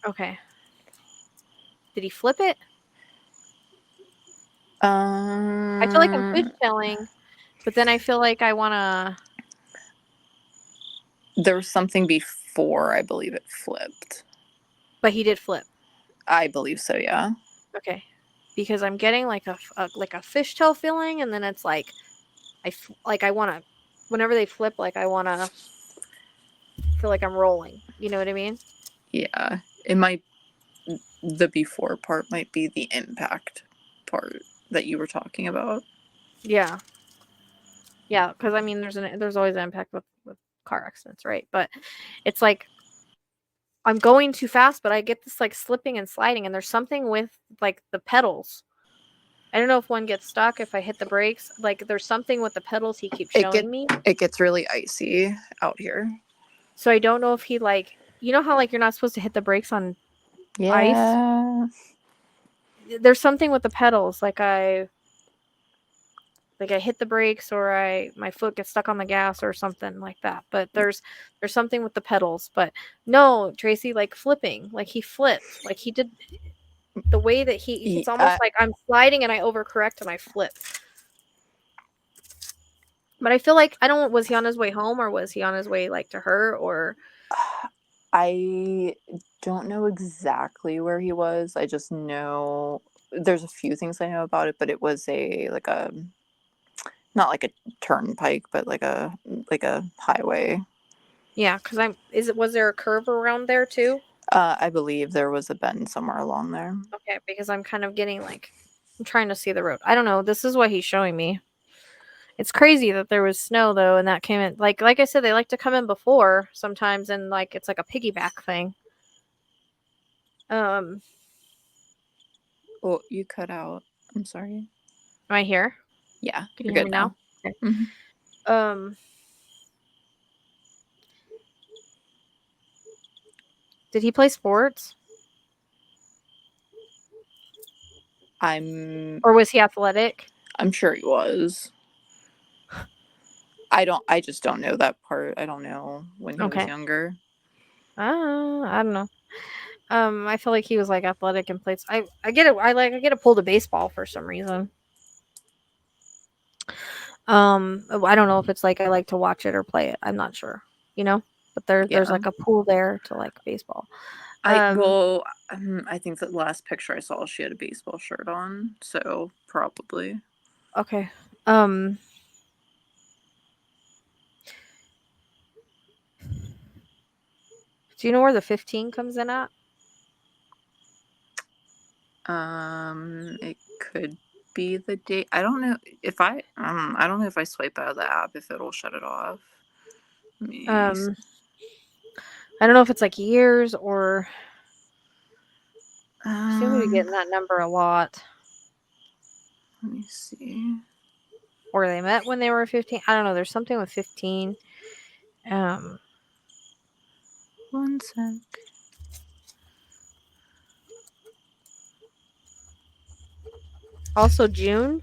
okay. Did he flip it? I feel like I'm Um, fishtailing, but then I feel like I wanna. there was something before I believe it flipped. But he did flip. I believe so, yeah. Okay. Because I'm getting like a fishtail feeling, and then it's like I want to, whenever they flip, like I want to feel like I'm rolling. You know what I mean? Yeah. It might, the before part might be the impact part that you were talking about. Yeah. Yeah, because I mean, there's always an impact with car accidents, right? But it's like I'm going too fast, but I get this like slipping and sliding, and there's something with like the pedals. I don't know if one gets stuck if I hit the brakes. Like there's something with the pedals he keeps showing me. It gets really icy out here. So I don't know if he like, you know how like you're not supposed to hit the brakes on ice? Yeah. There's something with the pedals like I hit the brakes or my foot gets stuck on the gas or something like that. But there's something with the pedals. But no, Tracy, like flipping, like he flipped, like he did the way that it's almost like I'm sliding and I overcorrect and I flip. But I feel like I don't. Was he on his way home or was he on his way like to her or? I don't know exactly where he was. I just know there's a few things I know about it, but it was not like a turnpike, but like a highway. Yeah, because was there a curve around there too? I believe there was a bend somewhere along there. Okay, because I'm kind of getting like, I'm trying to see the road. I don't know. This is what he's showing me. It's crazy that there was snow though, and that came in like I said, they like to come in before sometimes, and like it's like a piggyback thing. Am Oh, you cut out. I'm sorry. I here? Yeah, Can you you're hear good me now. now? Okay. Mm-hmm. Um, did he play sports or was he athletic? I'm sure he was. I just don't know that part. I don't know when he was Okay. younger. I don't know. I feel like he was like athletic and played. I get it. I get a pull to baseball for some reason. I don't know if it's like I like to watch it or play it. I'm not sure. You know, but there's Yeah. like a pool there to like baseball. I think the last picture I saw, she had a baseball shirt on, so probably. Okay. Do you know where the 15 comes in at? It could be the date. I don't know if I don't know if I swipe out of the app if it'll shut it off. Let me I don't know if it's like years or I seem to be um, getting that number a lot. let me see. Or they met when they were 15. I don't know. There's something with 15. Um, One sec. Also June.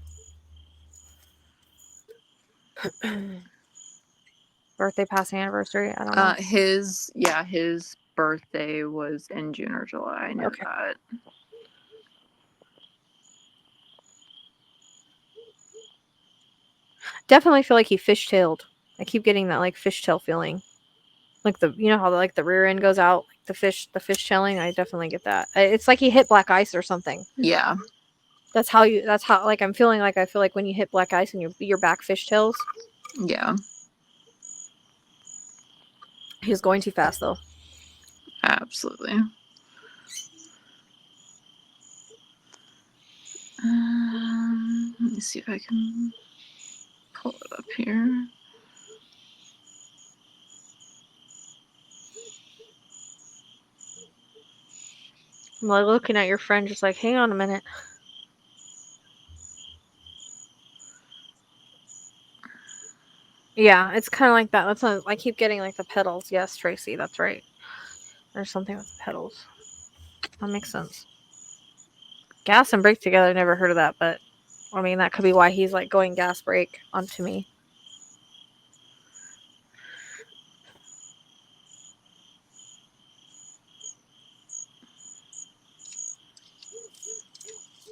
Birthday passing anniversary. I don't know. His birthday was in June or July. I know Okay. that. Definitely feel like he fishtailed. I keep getting that like fishtail feeling. Like you know how like the rear end goes out, like the fishtailing. I definitely get that. It's like he hit black ice or something. Yeah. That's how like I'm feeling like I feel like when you hit black ice and your back fishtails. Yeah. He was going too fast though. Absolutely. Let me see if I can pull it up here. I'm like looking at your friend, just like, hang on a minute. Yeah, it's kind of like that. That's not. I keep getting like the pedals. Yes, Tracy, that's right. There's something with the pedals. That makes sense. Gas and brake together. Never heard of that, but I mean that could be why he's like going gas brake onto me.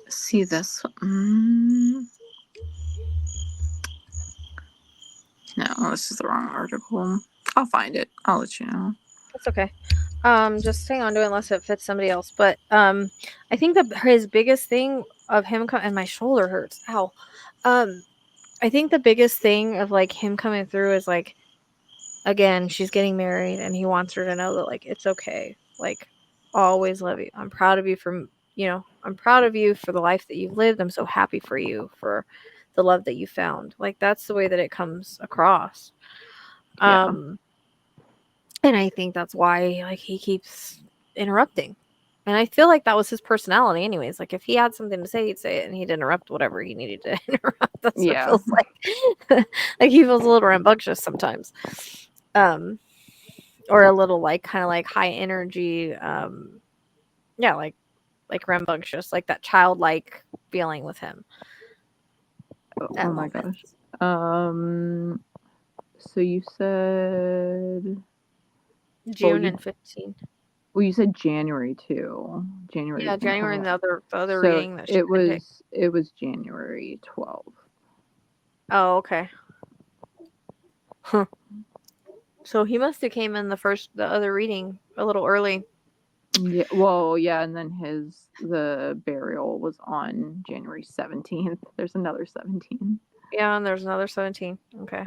See this? No, this is the wrong article. I'll find it. I'll let you know. That's okay. Just hang on to it unless it fits somebody else. But I think that his biggest thing of him and my shoulder hurts. Ow. I think the biggest thing of like him coming through is like, again, she's getting married and he wants her to know that like it's okay. Like, I'll always love you. I'm proud of you I'm proud of you for the life that you've lived. I'm so happy for you for the love that you found. Like that's the way that it comes across. Yeah. And I think that's why like he keeps interrupting. And I feel like that was his personality anyways. Like if he had something to say, he'd say it and he'd interrupt whatever he needed to interrupt. That's what it Yeah. feels like. Like he feels a little rambunctious sometimes. Or a little like kind of like high energy, yeah, like rambunctious, like that childlike feeling with him at Oh my moments. gosh. So you said June and 15. well, you said January too. January. Yeah, January and the other So reading that she couldn't take. it was January 12th. Oh, okay. Huh. So he must have came in the other reading a little early. Yeah, well, yeah, and then the burial was on January 17th. There's another 17. Yeah, and there's another 17. Okay.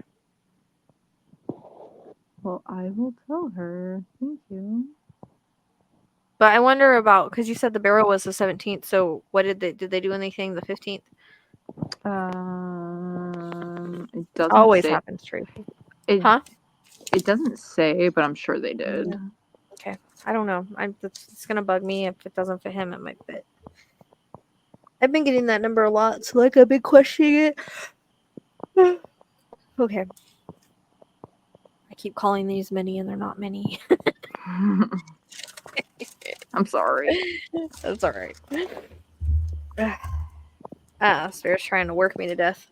Well, I will tell her. Thank you. But I wonder about because you said the burial was the 17th. So what did they do anything the 15th? It doesn't Always say. happens, Tracy. It Huh? it doesn't say, but I'm sure they did. Yeah. Okay. I don't know. It's gonna bug me if it doesn't fit him. It might fit. I've been getting that number a lot, so like I've been questioning it. Okay. I keep calling these many, and they're not many. I'm sorry. That's all right. Spirit's trying to work me to death.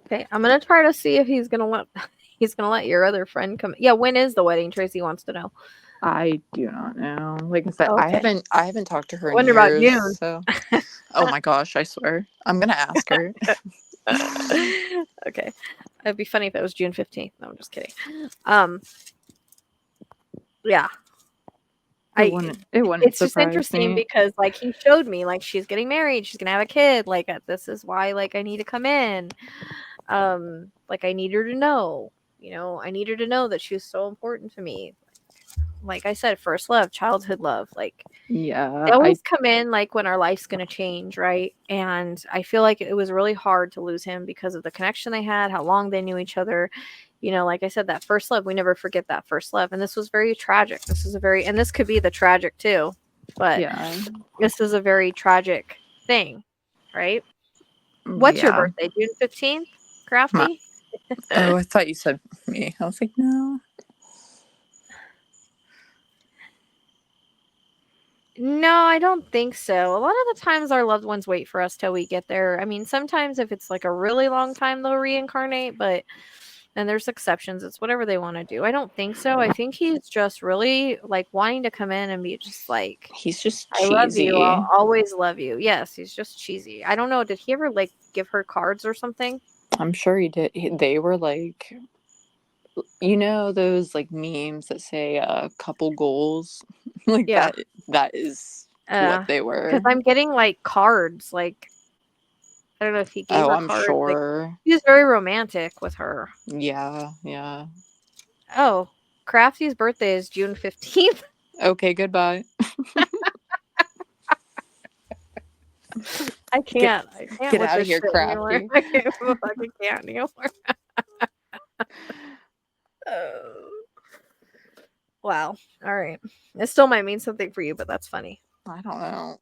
Okay, I'm gonna try to see if he's gonna let your other friend come. Yeah, when is the wedding? Tracy wants to know. I do not know. Like I said, Okay. I haven't talked to her I in wonder about years. June. So, oh my gosh, I swear, I'm gonna ask her. Okay, it'd be funny if it was June 15th. No, I'm just kidding. Yeah. It wouldn't It's just surprise interesting me. because like he showed me like she's getting married, she's gonna have a kid. Like this is why like I need to come in. Like I need her to know. I need her to know that she was so important to me. Like I said, first love, childhood love. Like Yeah, they always come in like when our life's gonna change, right? And I feel like it was really hard to lose him because of the connection they had, how long they knew each other. Like I said, that first love, we never forget that first love. And this was very tragic. And this could be the tragic too, but yeah. this is a very tragic thing, right? What's your birthday? June 15th, Crafty? Oh, I thought you said me. I was like, no. No, I don't think so. A lot of the times our loved ones wait for us till we get there. I mean, sometimes if it's like a really long time, they'll reincarnate, but and there's exceptions. It's whatever they want to do. I don't think so. I think he's just really like wanting to come in and be just like, He's just I love you. cheesy. I'll always love you. Yes, he's just cheesy. I don't know. Did he ever like give her cards or something? I'm sure he did. They were like, those like memes that say couple goals, like Yeah. that is what they were. Because I'm getting like cards. Like, I don't know if he gave Oh, her I'm cards. Like, sure. he was very romantic with her. Yeah. Oh, Crafty's birthday is June 15th. Okay, goodbye. I can't Get with out of this here, shit anymore. Crafty. I fucking can't anymore. Oh. Wow. All right. It still might mean something for you, but that's funny. I don't know.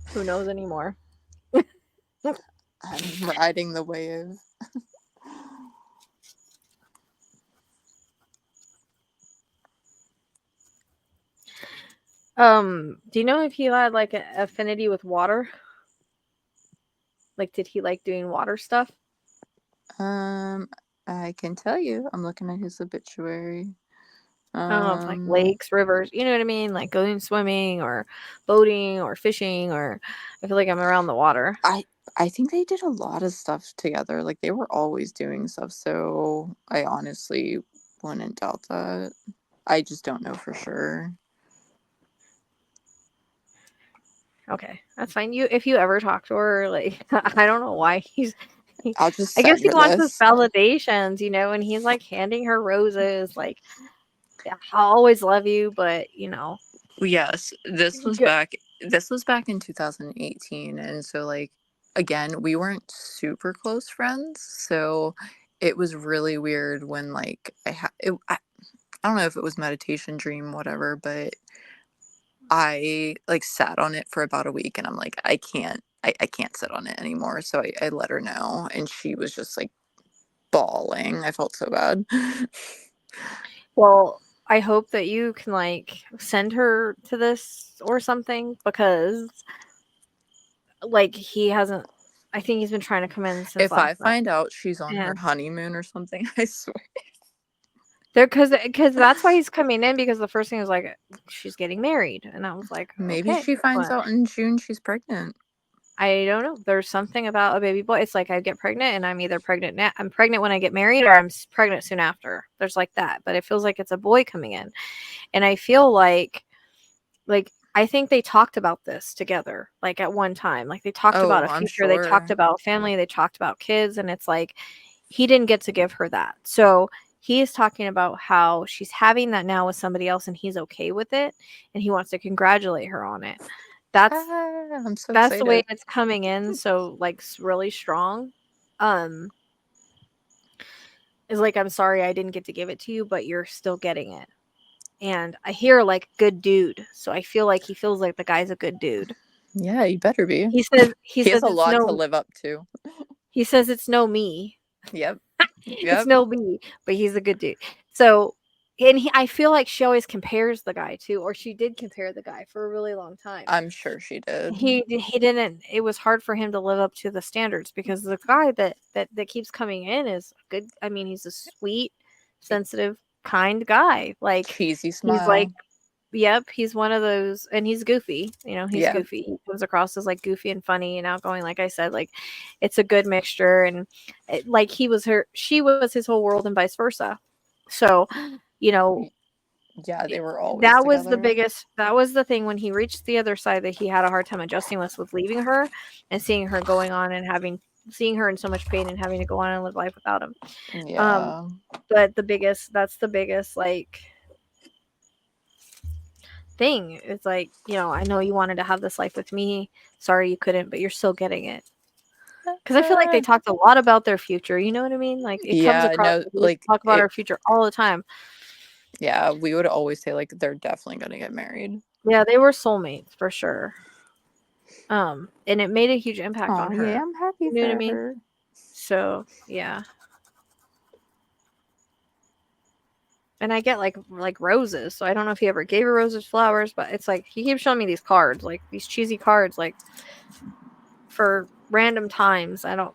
Who knows anymore? I'm riding the wave. Do you know if he had like an affinity with water? Like, did he like doing water stuff? I can tell you. I'm looking at his obituary. I don't know if like lakes, rivers, you know what I mean? Like going swimming or boating or fishing, or I feel like I'm around the water. I I think they did a lot of stuff together. Like, they were always doing stuff, so I honestly wouldn't doubt that. I just don't know for sure. Okay, that's fine. If you ever talk to her, like, I don't know why I'll just I guess send he her wants his this. validations, and he's like handing her roses, like, yeah, I'll always love you, but Yes, this was Good. back in 2018, and so, like, again, we weren't super close friends, so it was really weird when, like, I don't know if it was meditation dream, whatever, but I, like, sat on it for about a week, and I'm like, I can't sit on it anymore, so I let her know, and she was just, like, bawling. I felt so bad. Well, I hope that you can like send her to this or something, because like he hasn't. I think he's been trying to come in since If I last night. find out she's on her Yeah, honeymoon or something, I swear. because that's why he's coming in, because the first thing was like she's getting married, and I was like, Maybe okay, she finds well, out in June she's pregnant. I don't know. There's something about a baby boy. It's like I get pregnant, and I'm either pregnant now. I'm pregnant when I get married, or I'm pregnant soon after. There's like that, but it feels like it's a boy coming in, and I feel like I think they talked about this together, like at one time. Like they talked about Oh, a I'm future, they talked sure. about family, they talked about kids, and it's like he didn't get to give her that. So he is talking about how she's having that now with somebody else, and he's okay with it, and he wants to congratulate her on it. That's I'm so that's the way excited. it's coming in, so like really strong. Um is like, I'm sorry I didn't get to give it to you, but you're still getting it. And I hear like good dude, so I feel like he feels like the guy's a good dude. Yeah, you better be. He says He has a lot to live up to. it's no me. Yep. It's Yep. no me, but he's a good dude. So I feel like she always compares the guy too, or she did compare the guy for a really long time. I'm sure she did. He didn't. It was hard for him to live up to the standards, because the guy that keeps coming in is good. I mean, he's a sweet, sensitive, kind guy. Like Cheesy he's like, smile. yep, he's one of those, and he's goofy. He's Yeah. goofy. He comes across as like goofy and funny and outgoing. Like I said, like it's a good mixture, and like she was his whole world, and vice versa. So, you know, Yeah, they were always that was the together. biggest. That was the thing when he reached the other side that he had a hard time adjusting with leaving her and seeing her going on and seeing her in so much pain and having to go on and live life without him. Um, Yeah. but that's the biggest like thing. It's like, I know you wanted to have this life with me. Sorry you couldn't, but you're still getting it. Because I feel like they talked a lot about their future. You know what I mean? Like it comes Yeah, across no, like we like talk about our future all the time. yeah, we would always say, like, they're definitely gonna get married. Yeah, they were soulmates for sure. And it made a huge impact Oh, on yeah, her. I'm happy You know what I for mean? her. So yeah. And I get like roses. So I don't know if he ever gave her roses, flowers, but it's like he keeps showing me these cards, like these cheesy cards, like for random times. I don't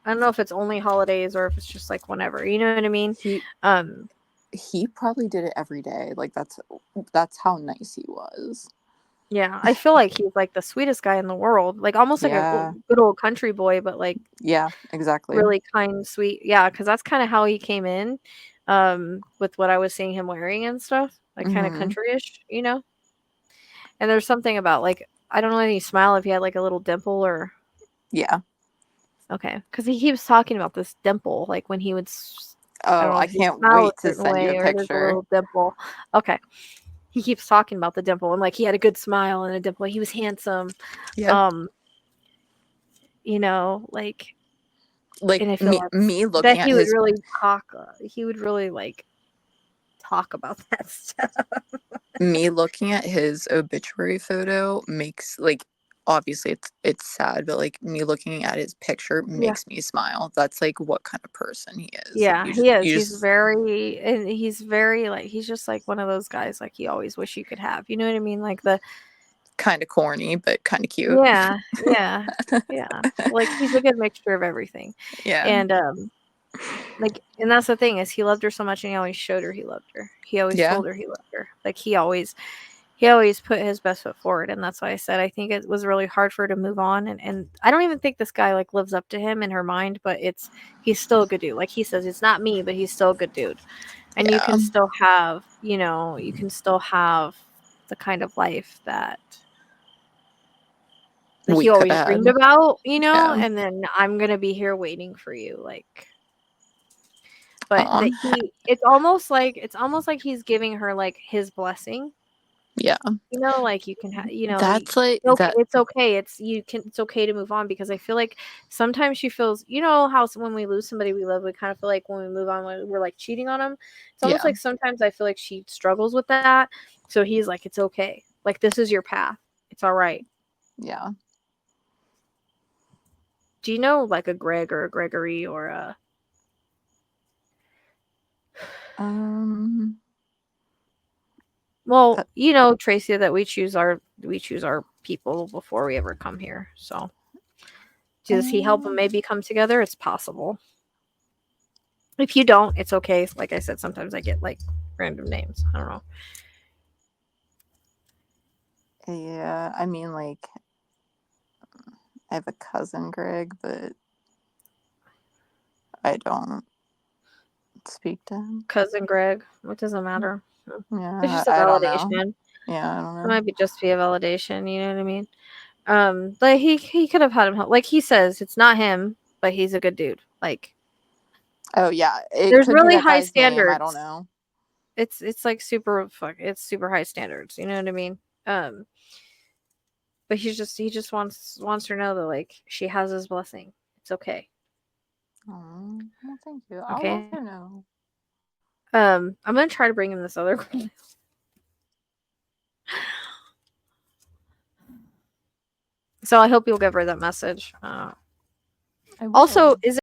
know if it's only holidays or if it's just like whenever. You know what I mean? He Um, he probably did it every day. Like, that's how nice he was. yeah, I feel like he's like the sweetest guy in the world, like almost like a Yeah. good old country boy, but like Yeah, exactly. really kind, sweet. Yeah, because that's kind of how he came in, with what I was seeing him wearing and stuff, like kind of Mhm. countryish. And there's something about like I don't know if he smile if he had like a little dimple or Yeah. okay, because he keeps talking about this dimple, like when he would. I don't Oh, know I if he can't smile a wait to certain send you a way or there's a picture. little dimple. Okay, he keeps talking about the dimple and like he had a good smile and a dimple. He was handsome. Yep. Um, like, Like, and I feel me that looking at he would his really talk. He would really like talk about that stuff. obituary photo makes, like, obviously it's sad, but, like, me looking at his picture Yeah. makes me smile. That's, like, what kind of person he is. Like, Yeah, he is. you He's just very, and he's very like he's just like one of those guys like you always wish you could have. You know what I mean? Like the kind of corny, but kind of cute. yeah, yeah, yeah. Like he's a good mixture of everything, Yeah. and like, and that's the thing is he loved her so much, and he always showed her he loved her. He always Yeah. told her he loved her. Like he always, he always put his best foot forward, and that's why I said I think it was really hard for her to move on, and I don't even think this guy like lives up to him in her mind, but he's still a good dude. Like he says, it's not me, but he's still a good dude, and you Yeah. can still have, you can still have the kind of life that We he could always have. dreamed about, Yeah. and then I'm gonna be here waiting for you, like. But that it's almost like he's giving her like his blessing. Yeah. Like you can have, That's like okay, that. it's okay. It's okay to move on, because I feel like sometimes she feels, how when we lose somebody we love, we kind of feel like when we move on, we're like cheating on them. It's almost Yeah. like sometimes I feel like she struggles with that. So he's like, it's okay. Like, this is your path. It's all right. Yeah. Do you know like a Greg or a Gregory or a Well, Tracy, that we choose our people before we ever come here. So, does he help them maybe come together? It's possible. If you don't, it's okay. Like I said, sometimes I get like random names. I don't know. Yeah, I mean, like, I have a cousin, Greg, but I don't speak to him. Cousin Greg. What doesn't matter? Yeah, It's just a I don't know. validation. Yeah, I don't know. It might just be a validation. You know what I mean? But he could have had him help. Like he says, it's not him, but he's a good dude. Like, oh yeah, it there's could be really that high guy's name. I standards. don't know. It's like super high standards. You know what I mean? But he just wants her to know that like she has his blessing. It's okay. Oh, well, thank you. I'll Okay. let him know. I'm gonna try to bring him this other girl. So I hope you'll give her that message. Also, is